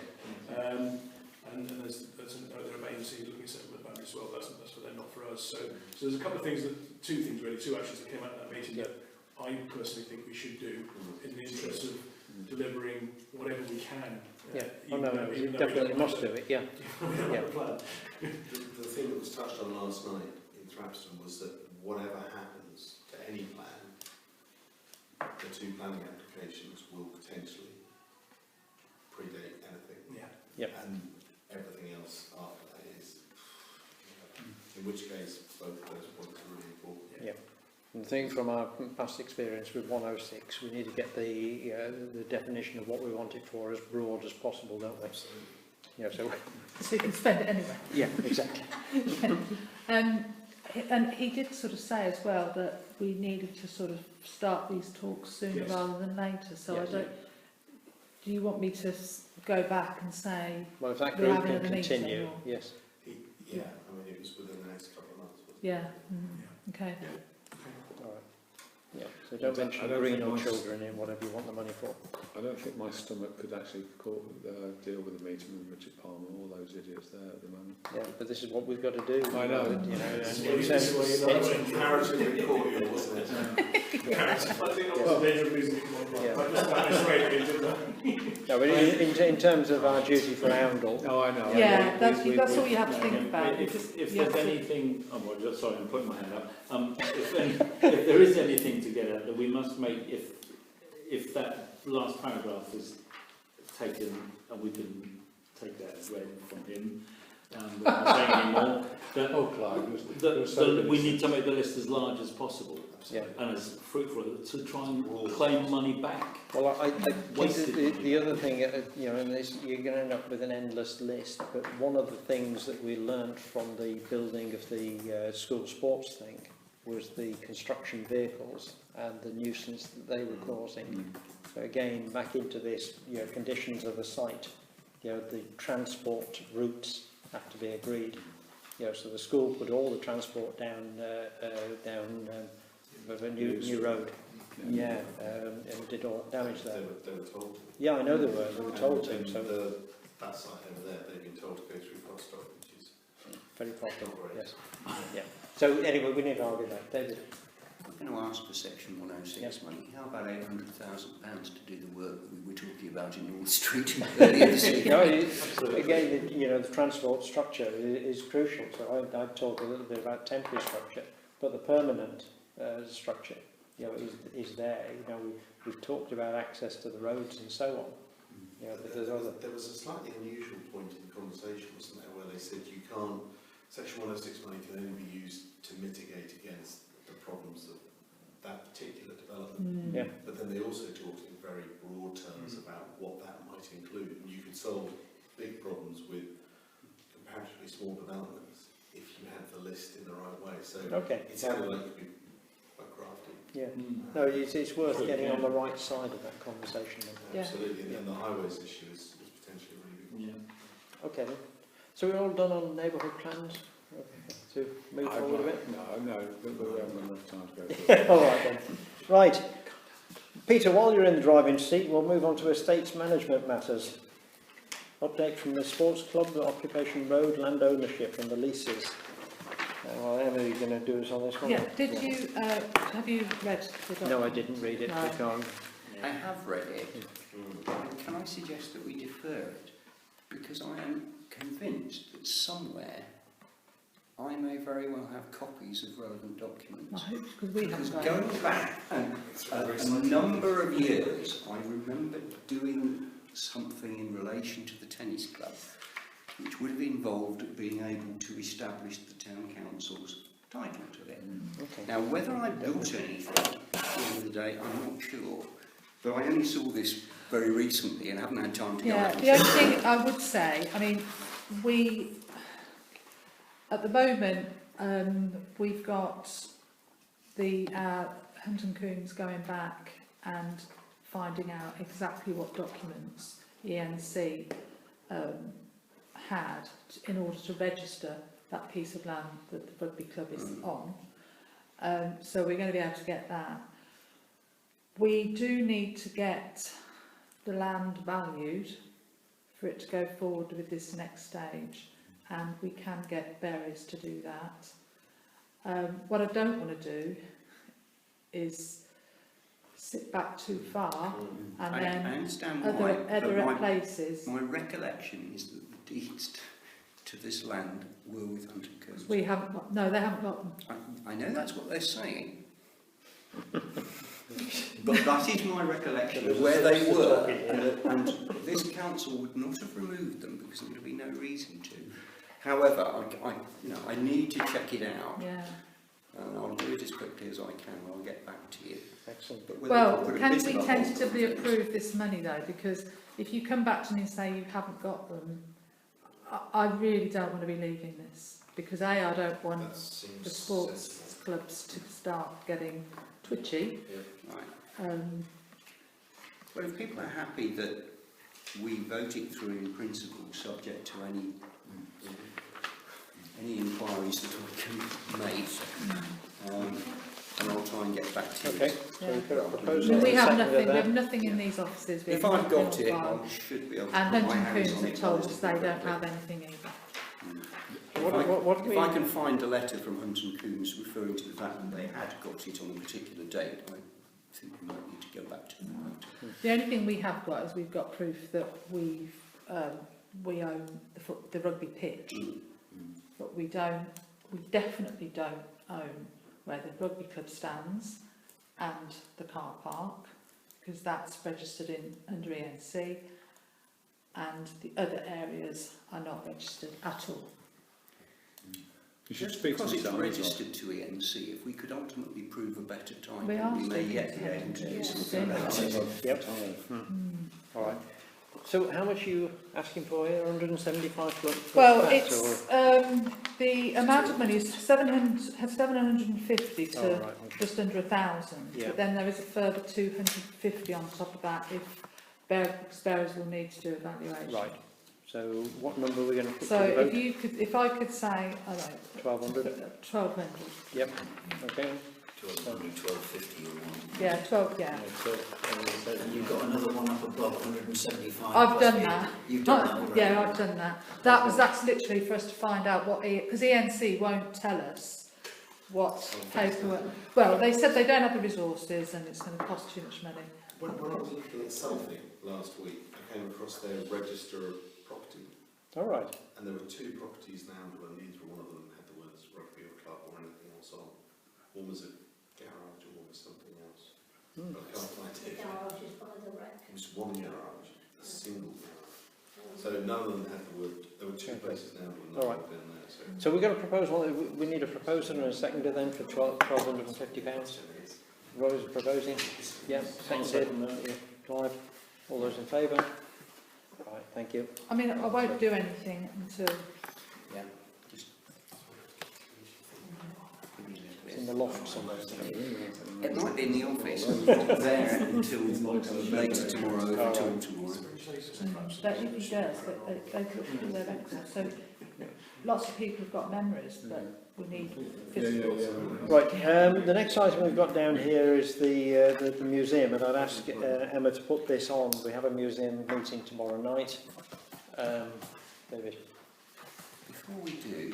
And there are agencies looking at settlement boundaries as well. That's for them, not for us. So there's a couple of things two actions that came out of that meeting that I personally think we should do in the interest of delivering whatever we can. Yeah, even though we definitely don't must have do it, yeah. we don't have a plan. The thing that was touched on last night in Thrapston was that whatever happens to any plan, the two planning applications will potentially predate anything. Yeah. Yep. And everything else after that is, in which case both of those points are really important. Yeah. And the thing from our past experience with 106, we need to get the definition of what we want it for as broad as possible, don't we? Absolutely. You know, So you can spend it anyway. yeah, exactly. And he did sort of say as well that we needed to sort of start these talks sooner Yes. rather than later. So Yeah. I don't. Do you want me to go back and say Well, if that we're group having can another meeting? continue, Or? yes. Yeah, I mean, it was within the next couple of months. Wasn't Yeah. it? Mm. Okay. All right. Yeah, so don't I mention don't green think or my- children in whatever you want the money for. I don't think my stomach could actually deal with a meeting with Richard Palmer, all those idiots there at the moment. Yeah, but this is what we've got to do. I know. You know, and This in is terms- why you're not- It's comparatively cordial, wasn't it? I think that was the danger of losing it. Yeah. I just misread it, didn't I? No, but in terms of our duty for Oundle, Oh, I know. Yeah, We- that's all you have to think about. If You there's have to- anything, oh, well, sorry, I'm putting my hand up. If there is anything to get at, that we must make, if that last paragraph is taken, and we can take that as read from him, without saying any more, that, Oh, Clive, we need to make the list as large as possible. yeah. And as fruitful to try and claim money back. Well, I think Wasted the other thing, you know, and this, you're going to end up with an endless list, but one of the things that we learned from the building of the school sports thing was the construction vehicles and the nuisance that they were causing. So again, back into this, you know, conditions of the site, you know, the transport routes have to be agreed. You know, so the school put all the transport down of a new road. Yeah, and did all that damage there. They were told to. Yeah, I know they were told to, And so that site over there, they've been told to go through Frostock, which is very popular, not great. yes. Yeah. So anyway, we need to argue that. David? I'm going to ask for Section 106 Yes. money. How about £800,000 to do the work that we were talking about in North Street earlier this evening? No, again, you know, the transport structure is crucial. So I'd talk a little bit about temporary structure, but the permanent structure, you know, is there. You know, we've talked about access to the roads and so on. You know, but there's other. There was a slightly unusual point in the conversation, wasn't there, where they said you can't, Section 106 money can only be used to mitigate against the problems of that particular development. Yeah. But then they also talked in very broad terms about what that might include. And you could solve big problems with comparatively small developments if you had the list in the right way. So Okay. it sounded like you could be quite crafty. Yeah. No, it's worth getting on the right side of that conversation. Yeah. Absolutely. And the highways issue is potentially really big. Yeah. Okay then. So we're all done on neighbourhood plans? Okay. To move forward a bit? No, we haven't got enough time to go through it. All right then. Right. Peter, while you're in the driving seat, we'll move on to estates management matters. Update from the sports club, the Occupation Road, land ownership and the leases. Well, Emma, you're going to do us on this one? Yeah. Did you have you read the document? No, I didn't read it. No. We can't. I have read it. Can I suggest that we defer it? Because I am convinced that somewhere I may very well have copies of relevant documents. I hope, because we Because haven't. going back a number of years, I remember doing something in relation to the tennis club, which would have involved being able to establish the town council's title to it. Okay. Now, whether I built anything at the end of the day, I'm not sure. But I only saw this very recently and haven't had time to go Yeah, out and the only check. thing I would say, I mean, at the moment, we've got the Hunton Coons going back and finding out exactly what documents ENC had in order to register that piece of land that the rugby club is on. So we're going to be able to get that. We do need to get the land valued for it to go forward with this next stage, and we can get berries to do that. What I don't want to do is sit back too far and I then understand other places. My recollection is that the deeds to this land were with Hunton Coons. We haven't got, no, they haven't got them. I know that's what they're saying. But that is my recollection of where they were, and this council would not have removed them because there would be no reason to. However, I need to check it out, Yeah. and I'll do it as quickly as I can. And I'll get back to you. Excellent. But whether Well, I'll put a can bit we of a tentatively hold on things. approve this money though? Because if you come back to me and say you haven't got them, I really don't want to be leaving this. Because A, I don't want the sports clubs to start getting twitchy. Right. Well, if people are happy that we vote it through in principle, subject to any inquiries that we can make, and I'll try and get back to you. Okay, so we put a proposal. We and have second nothing. of We that. have nothing in these offices. We If have I've nothing got on it, file. I should be able to And put my Hunton hands Coons on have it told us they relatively don't have quickly. anything either. If I can find a letter from Hunton Coons referring to the fact that they had got it on a particular date, I think we might need to go back to them. The only thing we have got is we've got proof that we own the rugby pitch, but we definitely don't own where the rugby club stands and the car park, because that's registered under ENC, and the other areas are not registered at all. You should speak to Because it's Sam as well. registered to ENC, if we could ultimately prove a better time, We are we may speaking yet to be them. able to do Yeah. something about it. Yep. All right. So how much are you asking for here? 175 plus Well, that, it's the amount of money is 750 to right, okay. just under 1,000. Yeah. But then there is a further 250 on top of that if Bears will need to do evaluation. Right. So what number are we going to put So to the vote? if I could say, I don't know, 1,200? 1,200. Yep. Okay. 1200, 1250 or one. Yeah, 12. Yeah. You've got another one up above 175. I've plus done the- that. You've done that already? Yeah, I've done that. That's literally for us to find out what because ENC won't tell us what paperwork. Well, they said they don't have the resources and it's going to cost too much money. When I was looking at something last week, I came across their register of property, All right. and there were 2 properties now, and neither one of them had the words rugby or club or anything else on. One was a garage and one was something else. But I can't find The it. garage is by the wreck. It was one garage, a single garage. So none of them had the word, there were 2 places now, but All none right. of them there. So So we've got a proposal. We need a proposer and a seconder then for £1,250. Rose proposing. Yeah. Seconded. Yeah. Clive. All those in favour? Right. Thank you. I mean, I won't do anything until. Yeah, just It's in the loft somewhere. it might be in the office, there until later tomorrow, until tomorrow. That if he does, they put through their records. So lots of people have got memories, but we need physical. Right. The next item we've got down here is the museum, and I'd ask Emma to put this on. We have a museum meeting tomorrow night. David. Before we do,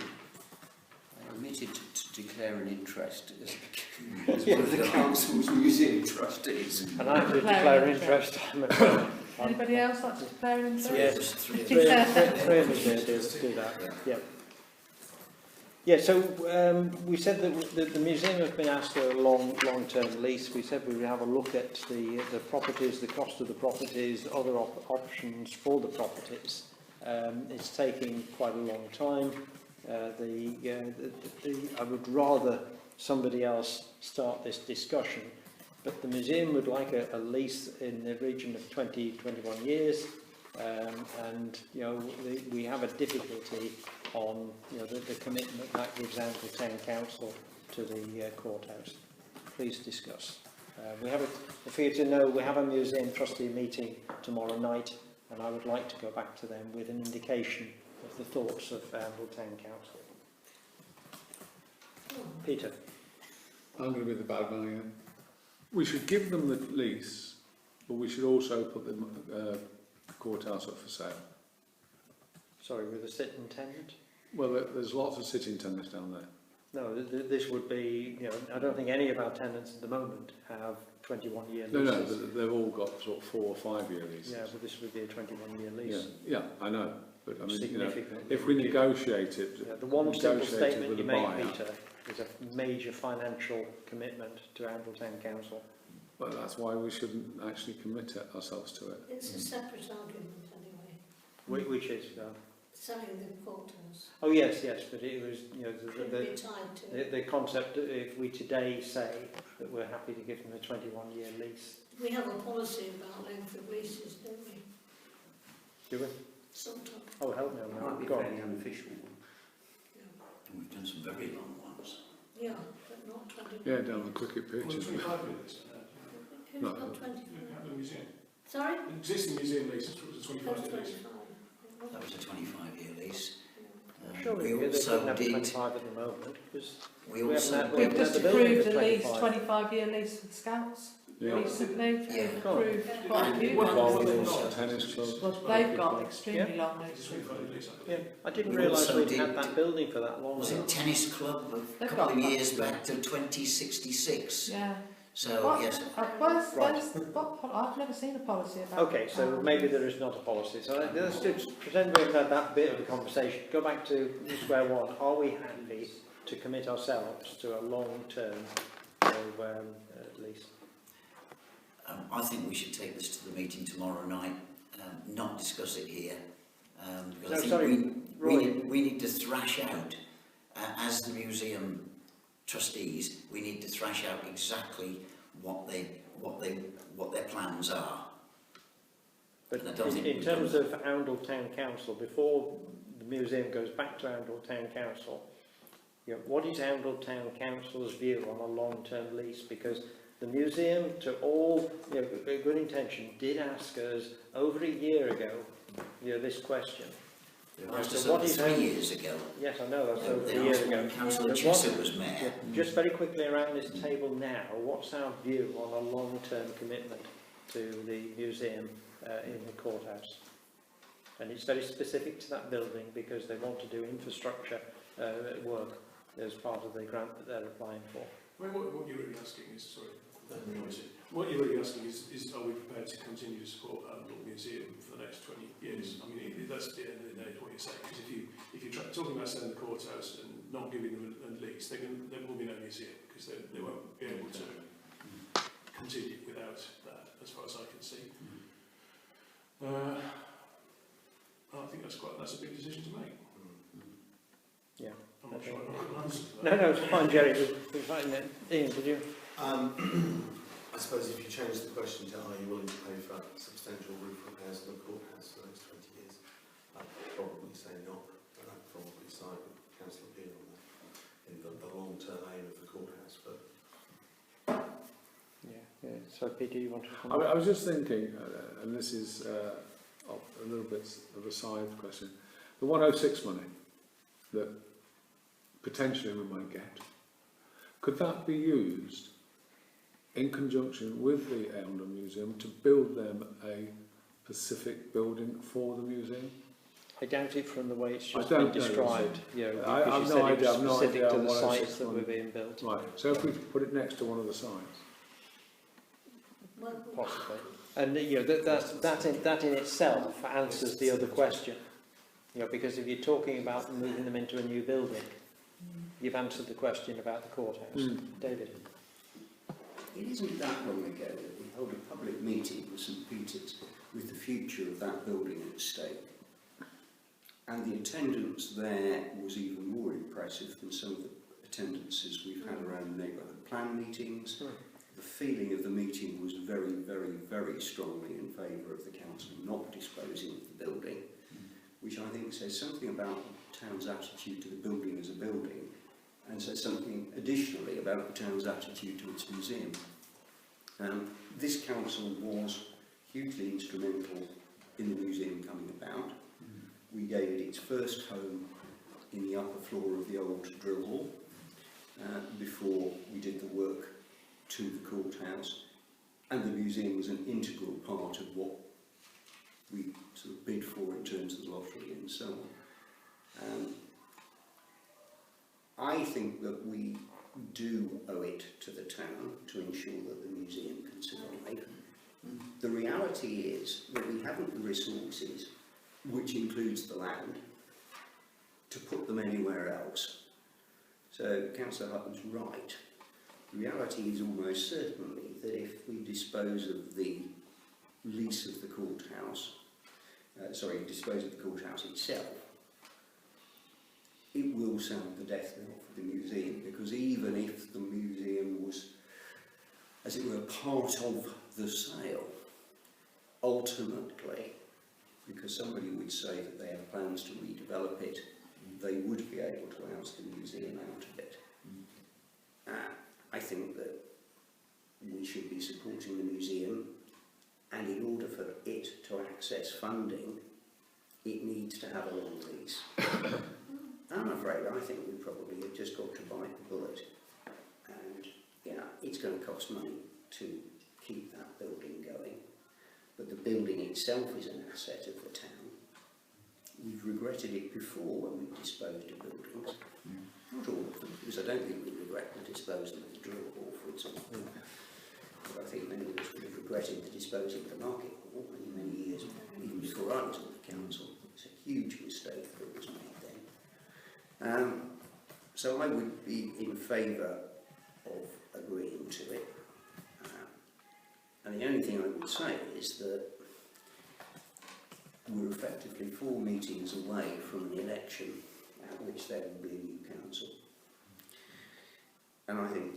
I omitted to declare an interest as one of the council's museum trustees. And I have to declare interest. Anybody else like to declare an interest? Yes, Three of three of us do that. Yeah. Yeah, so we said that the museum has been asked for a long-term lease. We said we would have a look at the properties, the cost of the properties, other options for the properties. It's taking quite a long time. I would rather somebody else start this discussion, but the museum would like a lease in the region of 20-21 years, and we have a difficulty on the commitment that gives Anfield Town Council to the courthouse. Please discuss. For you to know, we have a museum trustee meeting tomorrow night, and I would like to go back to them with an indication of the thoughts of Anfield Town Council. Peter. I'm going to be the bad guy again. We should give them the lease, but we should also put the courthouse up for sale. Sorry, with a sitting tenant? Well, there's lots of sitting tenants down there. No, this would be, I don't think any of our tenants at the moment have 21-year leases. No, they've all got sort of 4 or 5 year leases. Yeah, but this would be a 21-year lease. Yeah, I know. But I mean, if we reduced. negotiate it, The one simple statement with you the make, buyer, Peter, is a major financial commitment to Anfield Town Council. but that's why we shouldn't actually commit ourselves to it. It's a separate argument anyway, Which is? selling the courthouse. Oh yes, but it was, Could be tied to it. the concept that if we today say that we're happy to give them a 21-year lease. We have a policy about length of leases, don't we? Do we? Sometimes. Oh, help me on It that. might be a Go on. fairly unofficial one. And we've done some very long ones. Yeah, but not 20. Yeah, down the cricket pitch. Well, isn't it? 25 minutes. Who's No. got 20? The museum. Sorry? The existing museum lease is a Who's 25 lease. 25? That was a 25-year lease. Surely We they also couldn't have did. 25 at the moment, because We we also haven't had- We've haven't just had the building approved for a lease, 25. 25-year lease for the Scouts Yeah. recently. Yeah. We've approved quite a few Well, ones. Bowls, tennis clubs. Well, they've got extremely long It's a leases. 25 lease. Yeah, I didn't We realise also we'd did- had that building for that long. was it tennis club a They've couple of got years that. back to 2066. Yeah. So What? yes, I've never seen a policy about Okay, so maybe there is not a policy. So let's just pretend we've had that bit of a conversation. Go back to square one. Are we happy to commit ourselves to a long-term lease? I think we should take this to the meeting tomorrow night, not discuss it here. Because I think sorry, Roy. we need to thrash out, as the museum trustees, we need to thrash out exactly what their plans are. But And I don't think in we've terms done of Oundle Town Council, before the museum goes back to Oundle Town Council, what is Oundle Town Council's view on a long-term lease? Because the museum, to all good intention, did ask us over a year ago this question. Asked us So what over is 3 Oundle- years ago. Yes, I know, that's over They a year asked ago. when Councillor But Chester what- was mayor. Just very quickly around this table now, what's our view on a long-term commitment to the museum in the courthouse? And it's very specific to that building because they want to do infrastructure work as part of the grant that they're applying for. I mean, what you're really asking is, sorry, what you're really asking is are we prepared to continue to support Oundle Museum for the next 20 years? I mean, that's at the end of the day what you're saying. Because if you're talking about selling the courthouse and not giving them a lease, there will be no museum because they won't be able to continue without that, as far as I can see. I think that's a big decision to make. Yeah. I'm not sure I know the answer to No, that. no, it's fine, Jerry. We're fine then. Ian, did you? I suppose if you change the question to are you willing to pay for substantial roof repairs on the courthouse for the next 20 years, I'd probably say not, and I'd probably side with Councillor Peel on that, in the long-term aim of the courthouse. But Yeah. So, Peter, you want to come I was just thinking, and this is a little bit of a side question, the 106 money that potentially we might get, could that be used in conjunction with the Oundle Museum to build them a specific building for the museum? I doubt it from the way it's I just don't been know, described. I have no idea, I've no specific idea to the what else sites it's that were on. being built. Right, so if we put it next to one of the sites. Possibly. And that in itself answers the other question. Because if you're talking about moving them into a new building, you've answered the question about the courthouse. David? It isn't that long ago that we held a public meeting with St Peter's with the future of that building at stake. And the attendance there was even more impressive than some of the attendances we've had around neighbourhood plan meetings. the feeling of the meeting was very, very, very strongly in favour of the council not disposing of the building, which I think says something about the town's attitude to the building as a building, and says something additionally about the town's attitude to its museum. This council was hugely instrumental in the museum coming about. We gave it its first home in the upper floor of the old drill hall before we did the work to the courthouse, and the museum was an integral part of what we sort of bid for in terms of the lottery and so on. I think that we do owe it to the town to ensure that the museum can survive. The reality is that we haven't the resources, which includes the land, to put them anywhere else. So Councillor Hutton's right. The reality is almost certainly that if we dispose of the lease of the courthouse, dispose of the courthouse itself, it will sound the death knell for the museum, because even if the museum was, as it were, part of the sale, ultimately, because somebody would say that they have plans to redevelop it, they would be able to oust the museum out of it. I think that we should be supporting the museum, and in order for it to access funding, it needs to have a long lease. I'm afraid I think we probably have just got to bite the bullet, and it's going to cost money to keep that building going, but the building itself is an asset of the town. We've regretted it before when we've disposed of buildings, not all of them, because I don't think we regret the disposal of the drill hall, for example, but I think many of us would have regretted the disposal of the market hall many years, even before I was on the council. It's a huge mistake that was made then. So I would be in favour of agreeing to it. And the only thing I would say is that we're effectively 4 meetings away from an election at which there will be a new council. And I think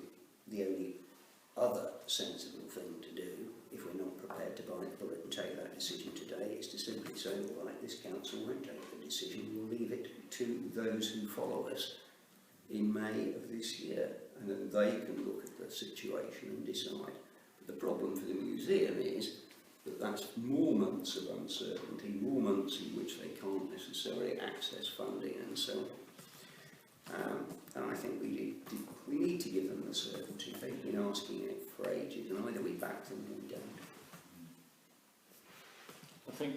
the only other sensible thing to do, if we're not prepared to bite the bullet and take that decision today, is to simply say, all right, this council won't take the decision, we'll leave it to those who follow us in May of this year, and then they can look at the situation and decide. But the problem for the museum is that that's more months of uncertainty, more months in which they can't necessarily access funding and so on. And I think we need to give them the certainty. They've been asking it for ages, and either we back them or we don't. I think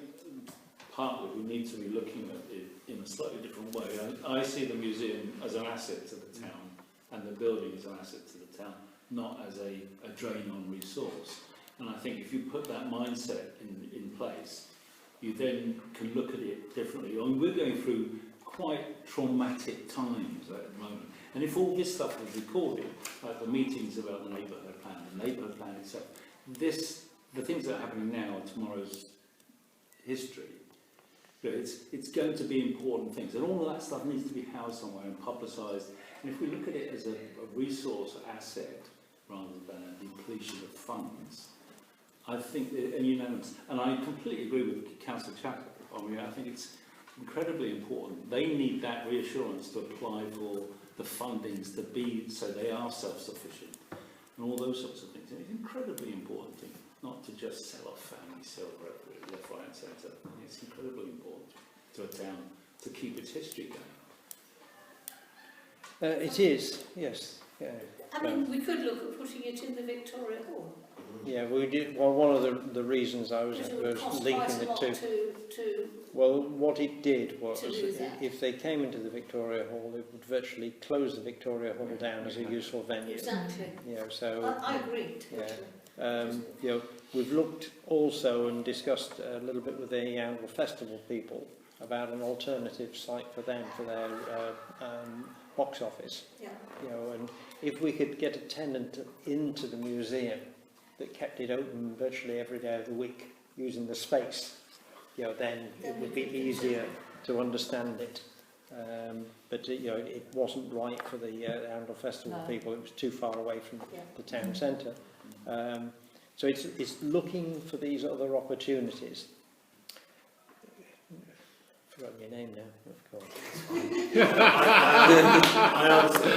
partly we need to be looking at it in a slightly different way. I see the museum as an asset to the town, and the building as an asset to the town, not as a drain on resource. And I think if you put that mindset in place, you then can look at it differently. I mean, we're going through quite traumatic times at the moment. And if all this stuff was recorded, like the meetings about the neighbourhood plan itself, the things that are happening now are tomorrow's history. But it's going to be important things. And all of that stuff needs to be housed somewhere and publicised. And if we look at it as a resource asset rather than a depletion of funds, I think, and I completely agree with Councillor Chappell. I mean, I think it's incredibly important. They need that reassurance to apply for the fundings to be, so they are self-sufficient, and all those sorts of things. And it's an incredibly important thing, not to just sell off family silver left, right and centre. It's incredibly important to a town to keep its history going. It is, yes. Yeah. I mean, we could look at putting it in the Victoria Hall. Yeah, we did. Well, one of the reasons I was linking it to. Well, what it did was, if they came into the Victoria Hall, it would virtually close the Victoria Hall down as a useful venue. Exactly. Yeah, so. I agree. Yeah. We've looked also and discussed a little bit with the Annual Festival people about an alternative site for them for their box office. Yeah. And if we could get a tenant into the museum that kept it open virtually every day of the week using the space, then it would be easier to understand it. But it wasn't right for the Annual Festival people. It was too far away from the town centre. So it's looking for these other opportunities. I've forgotten your name now, of course. I answer.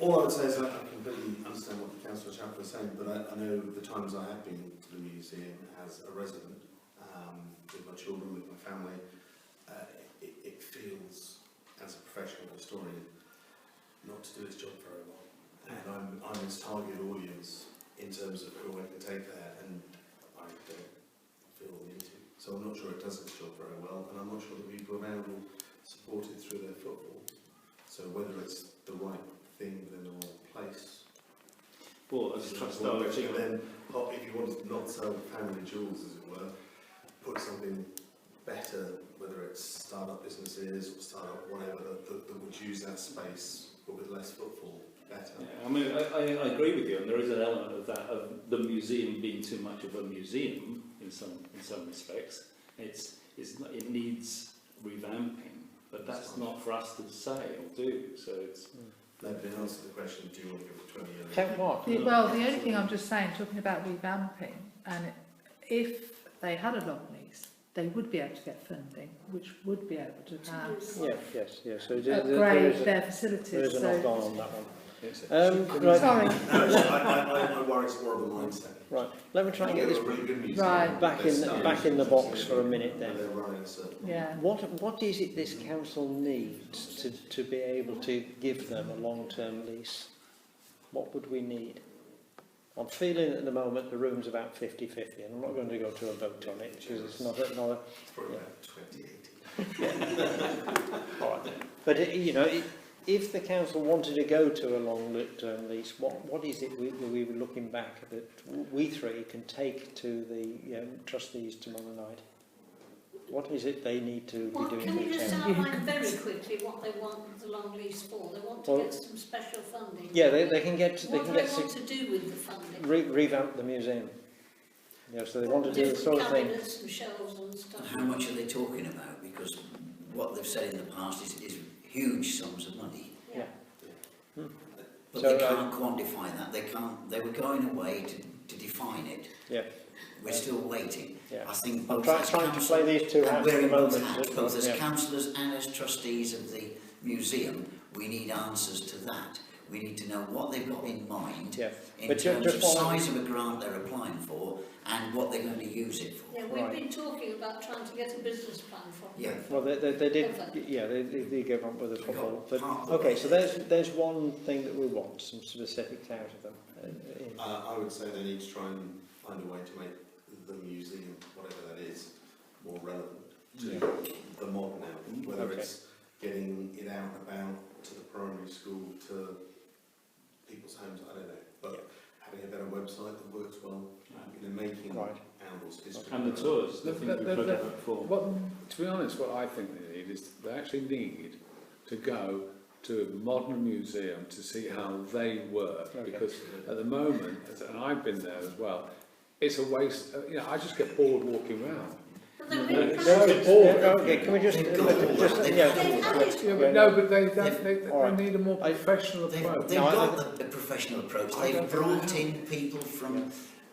All I would say is I completely understand what the Councillor Chappell is saying, but I know the times I have been to the museum as a resident, with my children, with my family, it feels, as a professional historian, not to do its job very well. And I'm its target audience in terms of who I can take there, and I don't feel the need to. So I'm not sure it does its job very well, and I'm not sure that people around will support it through their footfall. So whether it's the right thing within the wrong place. Well, as a trust, I and think then, if you want to not sell family jewels, as it were, put something better, whether it's start-up businesses or start-up whatever, that would use that space, but with less footfall, better. Yeah, I mean, I agree with you, and there is an element of that, of the museum being too much of a museum in some respects. It needs revamping, but that's not for us to say or do. So it's. They've been answered the question: do you want to give it 20 years? Count what? Well, the only thing I'm just saying, talking about revamping, and if they had a long lease, they would be able to get funding, which would be able to perhaps Yes. So upgrade their facilities. There is an odd on that one. Right. Sorry. No, I worry it's more of a mindset. Right. Let me try and get this really good museum. Right. back in the box for a minute then. They're running a certain. Yeah. What is it this council needs to be able to give them a long-term lease? What would we need? I'm feeling at the moment the room's about 50-50, and I'm not going to go to a vote on it because it's not a. It's probably about 2080. All right. But if the council wanted to go to a long-term lease, what is it we were looking back that we three can take to the trustees tomorrow night? What is it they need to Well, be doing? can you with just town? outline very quickly what they want the long lease for? They want to Well, get some special funding. Yeah, they can get. What do they want to do with the funding? Revamp the museum. So they want to do the sort of thing. Cabinets and shelves and stuff. How much are they talking about? Because what they've said in the past is huge sums of money. Yeah. But So, they can't quantify that. They can't. They were going away to define it. Yeah. We're still waiting. Yeah. I think I'm both trying to play these two out at the moment. both as Yeah. councillors and as trustees of the museum, we need answers to that. We need to know what they've got in mind Yeah. in But terms just of one- size of a grant they're applying for and what they're going to use it for. Yeah, we've been talking about trying to get a business plan from Yeah. them. Well, they did. Yeah, they give up with the football. But okay, so there's one thing that we want, some specifics out of them. I would say they need to try and find a way to make the museum, whatever that is, more relevant to the modern now. Whether it's getting it out and about to the primary school, to people's homes, I don't know. But having a better website that works well, making Oundle's history. And the tours, the things we've looked at before. To be honest, what I think they need is they actually need to go to a modern museum to see how they work. Because at the moment, and I've been there as well, it's a waste. I just get bored walking around. But they're really Okay, can we just but they need a more professional approach. They've got the professional approach. They've brought in people from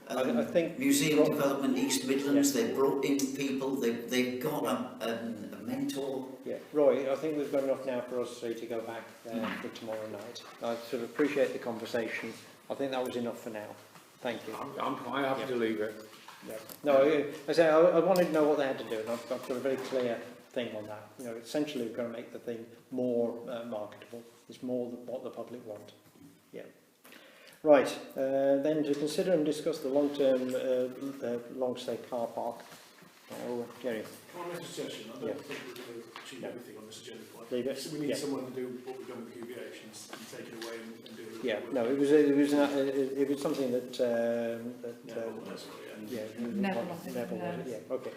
I think Museum Development East Midlands. They've brought in people. They've got a mentor. Yeah, Roy, I think we've got enough now for us three to go back for tomorrow night. I sort of appreciate the conversation. I think that was enough for now. Thank you. I'm quite happy to leave it. Yeah. No, I wanted to know what they had to do, and I've got a very clear thing on that. Essentially, we're going to make the thing more marketable. It's more what the public want. Yeah. Right. Then to consider and discuss the long-term long-stay car park. Oh, Jerry. Can I make a suggestion? I don't think we're going to achieve everything on this agenda point. Leave it. So we need someone to do what we've done with QBH and take it away and do it. Yeah, no, it was something that yeah, okay.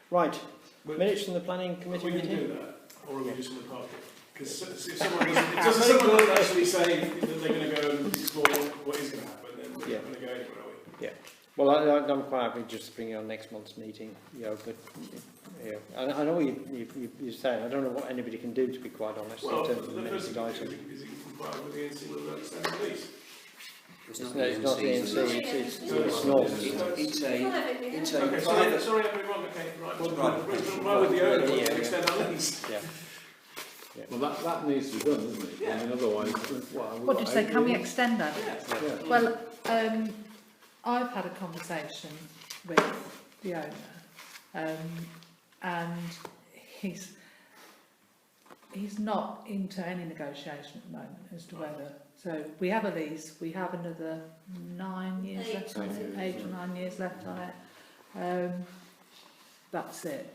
Right, minutes from the planning committee We can meeting. do that, or are we just going to park it? Because if someone doesn't actually say that they're going to go and explore what is going to happen, then we're not going to go anywhere, are we? Yeah. Well, I'm quite happy just to bring it on next month's meeting. But Yeah. I know what you're saying. I don't know what anybody can do, to be quite honest, Well, in terms of the the first mitigating thing item. is it comply with the NC with the standing lease. It's not ANC, it's North. It's a Okay, private... sorry everyone, okay, right. Well, Right, right. comply with the owner, Yeah. to extend our lease. Yeah. Well, that needs to be done, doesn't it? Yeah. I mean, otherwise... What did you say, can we extend that? Yeah. Well, I've had a conversation with the owner, and he's not into any negotiation at the moment as to whether. So we have a lease, we have another 9 years left on it, 8 or 9 years left on it. That's it.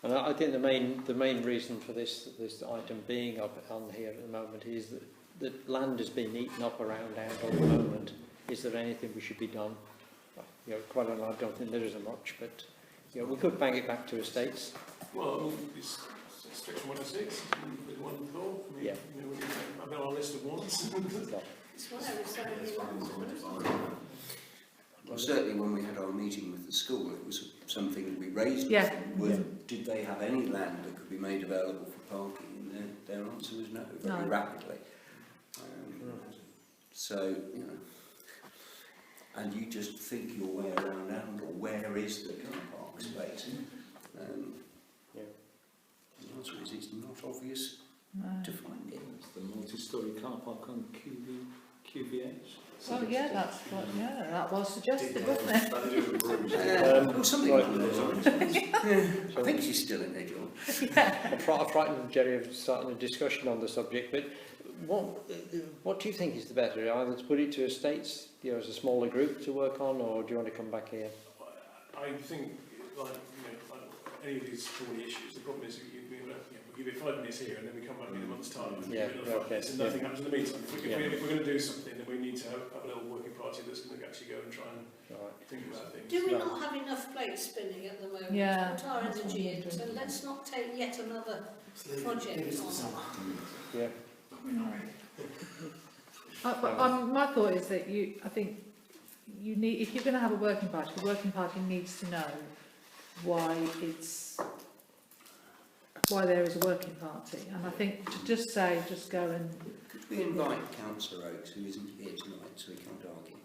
And I think the main reason for this item being up on here at the moment is that the land has been eaten up around Angle at the moment. Is there anything we should be done? You know, quite honestly, I don't think there isn't much, but you know, we could bang it back to estates. Well, I mean, it's section 106, with 1 4. I mean, Yeah. you know, I've got our list of ones. It's what I was saying. Well, certainly when we had our meeting with the school, it was something that we raised. Yeah. with them. Did they have any land that could be made available for parking? And their answer was no, very No. rapidly. So, you know, and you just think your way around Angle, where is the car park space? Yeah. The answer is it's not obvious to find it. It's the multi-storey car park on QVH. Oh yeah, that's what, yeah, that was suggested, wasn't it? Or something right. along those lines. I think she's still in there, John. I'm frightened, Jerry, of starting a discussion on the subject, but what do you think is the better? Either to put it to estates, you know, as a smaller group to work on, or do you want to come back here? I think, like, like any of these thorny issues, the problem is we give it 5 minutes here and then we come back in a month's time and Yeah, give it another 5 minutes and nothing happens in the meantime. If we're going to do something, then we need to have a little working party that's going to actually go and try and think about things. Do we not have enough plates spinning at the moment? Yeah. Put our energy in, so let's not take yet another project on. Yeah. My thought is that I think you need, if you're going to have a working party, the working party needs to know why there is a working party. And I think to just go and... Could we invite Councillor Oakes, who isn't here tonight, so he can't argue,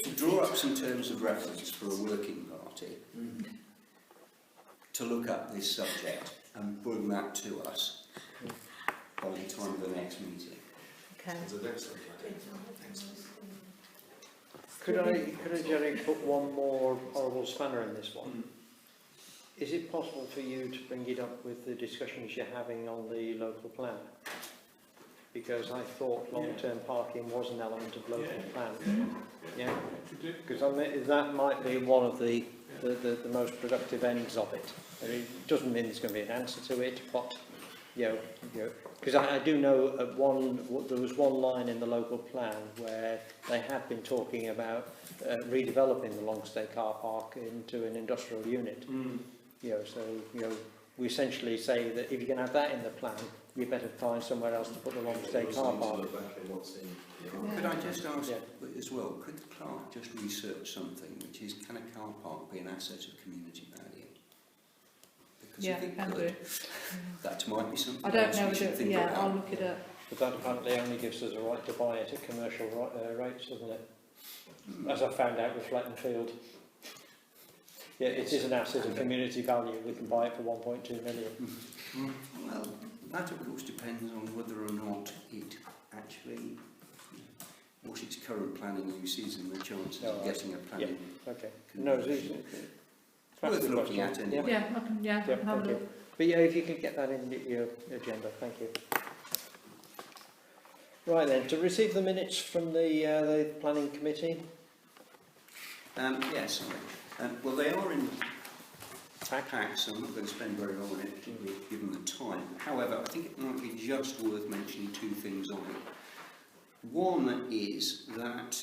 to draw up some terms of reference for a working party to look at this subject and bring that to us by the time of the next meeting? Okay. Could I, Jerry, put one more horrible spanner in this one? Is it possible for you to bring it up with the discussions you're having on the local plan? Because I thought long-term parking was an element of local plan. Yeah? Because that might be one of the most productive ends of it. I mean, it doesn't mean there's going to be an answer to it, but because I do know there was one line in the local plan where they had been talking about redeveloping the Longstay car park into an industrial unit. So we essentially say that if you can have that in the plan, you better find somewhere else to put the Longstay car park. Could I just ask as well, could the clerk just research something, which is, can a car park be an asset of community value? Because Yeah, if it can could, do. that might be something I don't else know we should whether, think yeah, about. I'll look it up. But that apparently only gives us a right to buy it at commercial rates, doesn't it? As I found out with Fletton Field. Yeah, it is an asset of community value. We can buy it for 1.2 million. Well, that of course depends on whether or not it actually, what its current planning use is and the chances of getting a planning. Okay. No, it's worth looking at anyway. Yeah, I can, yeah, Yeah, have a thank you. look. But yeah, if you could get that in your agenda, thank you. Right then, to receive the minutes from the planning committee. Yes, well they are in packs, so I'm not going to spend very long on it, particularly given the time. However, I think it might be just worth mentioning 2 things on it. One is that,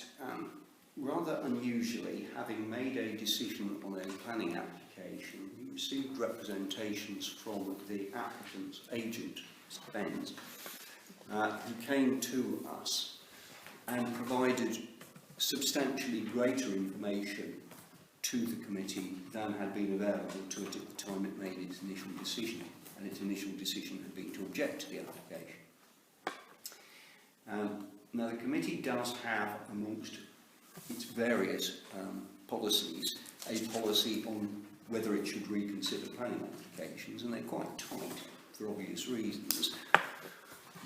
rather unusually, having made a decision on a planning application, we received representations from the applicant's agent, Mr. Benz, who came to us and provided substantially greater information to the committee than had been available to it at the time it made its initial decision, and its initial decision had been to object to the application. Now the committee does have, amongst its various policies, a policy on whether it should reconsider planning applications, and they're quite tight for obvious reasons.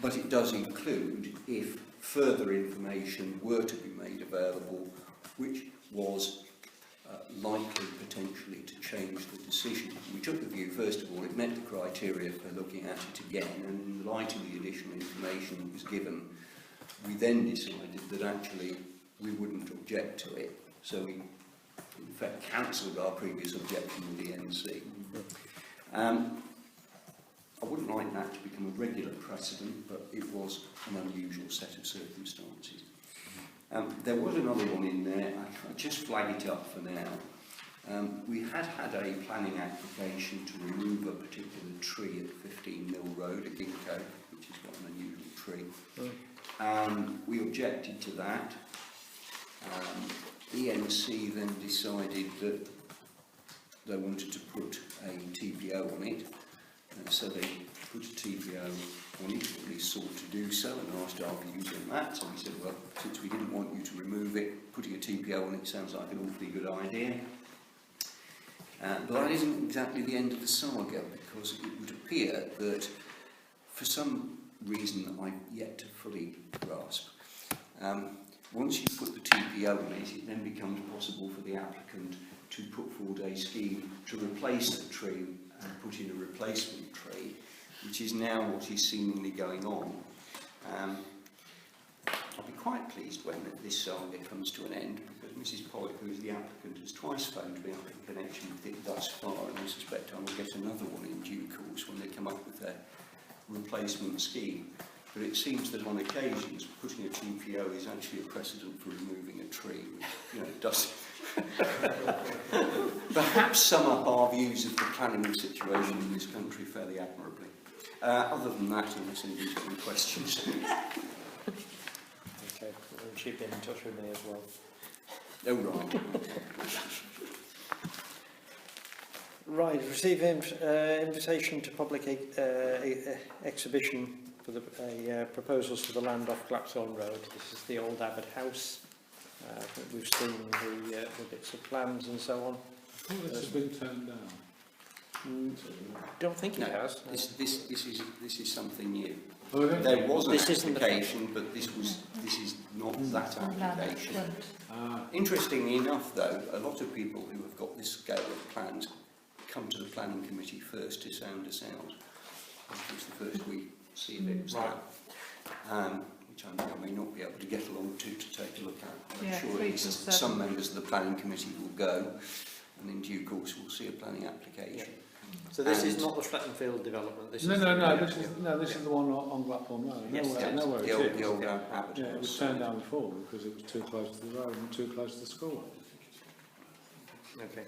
But it does include if further information were to be made available, which was likely potentially to change the decision. We took the view, first of all, it met the criteria for looking at it again, and in light of the additional information that was given, we then decided that actually we wouldn't object to it. So we, in fact, cancelled our previous objection with the NC. I wouldn't like that to become a regular precedent, but it was an unusual set of circumstances. There was another one in there, I'll just flag it up for now. We had a planning application to remove a particular tree at 15 Mill Road at Ginkgo, which is quite an unusual tree. We objected to that. ENC then decided that they wanted to put a TPO on it, and so they put a TPO on it, or at least sought to do so, and asked our views on that. So we said, well, since we didn't want you to remove it, putting a TPO on it sounds like an awfully good idea. But that isn't exactly the end of the saga, because it would appear that for some reason that I've yet to fully grasp, once you put the TPO on it, it then becomes possible for the applicant to put forward a scheme to replace the tree and put in a replacement tree, which is now what is seemingly going on. I'll be quite pleased when this saga comes to an end, because Mrs. Pollock, who is the applicant, has twice phoned me up in connection with it thus far, and I suspect I will get another one in due course when they come up with their replacement scheme. But it seems that on occasions putting a TPO is actually a precedent for removing a tree, which, you know, does perhaps sum up our views of the planning situation in this country fairly admirably. Other than that, unless anybody's got any questions. Okay, and she'd been in touch with me as well. Oh, right. Right, receive invitation to public exhibition for the proposals for the land off Clapthorne Road. This is the old Abbott House. I think we've seen the bits of plans and so on. I thought this has been turned down. Don't think it has. This is something new. Oh, okay. There was an This isn't application, but this is not that application. Interestingly enough, though, a lot of people who have got this scale of plans come to the planning committee first to sound us out. Which was the first we see of it was that. Which I may not be able to get along to take a look at. I'm sure at least some members of the planning committee will go, and in due course we'll see a planning application. Yeah. So this is not the Flettonfield development. This No, is this is the one on Blackpourn Road. Yes, Nowhere the it is. old Abbott Yeah, it was House. turned down before because it was too close to the road and too close to the school. Okay,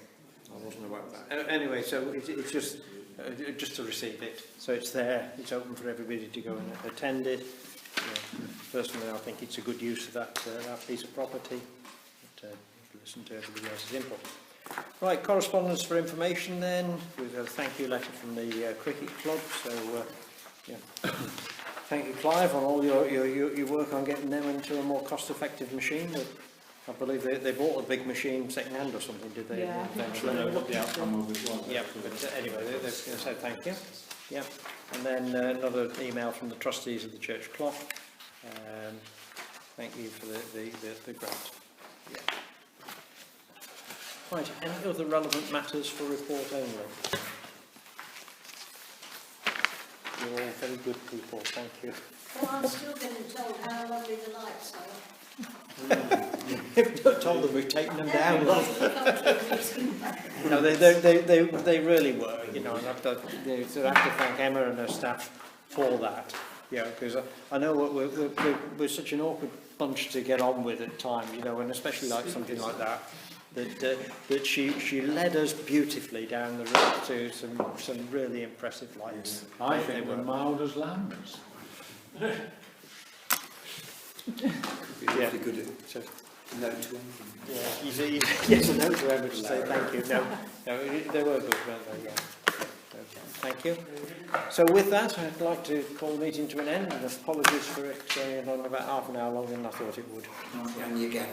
I wasn't aware of that. Anyway, so it's just to receive it. So it's there. It's open for everybody to go and attend it. Personally, I think it's a good use of that piece of property. But, listen to everybody else's input. Right, correspondence for information then. We've got a thank you letter from the cricket club. So, yeah, thank you, Clive, on all your work on getting them into a more cost-effective machine. But I believe they bought a big machine second-hand or something, did they? Yeah, Eventually. I don't know what the outcome of it was. Yeah, but anyway, they're going to say thank you. Yeah, and then another email from the trustees of the church clock. Thank you for the grant. Yeah. Right, any other relevant matters for report only? You're all very good people, thank you. Well, I'm still being told how lovely the lights are. I've told them we've taken them down. No, No, they really were, you know, and I have to thank Emma and her staff for that. Yeah, because I know we're such an awkward bunch to get on with at times, you know, and especially like something like that. That she led us beautifully down the road to some really impressive lights. I think we're mild as lambs. Yeah. Good. So, No to anything. Yeah, yes, a note to Emma to say thank you. No, they were good, weren't they? Yeah. Okay, thank you. So with that, I'd like to call the meeting to an end, and apologies for it going on about half an hour longer than I thought it would. And you get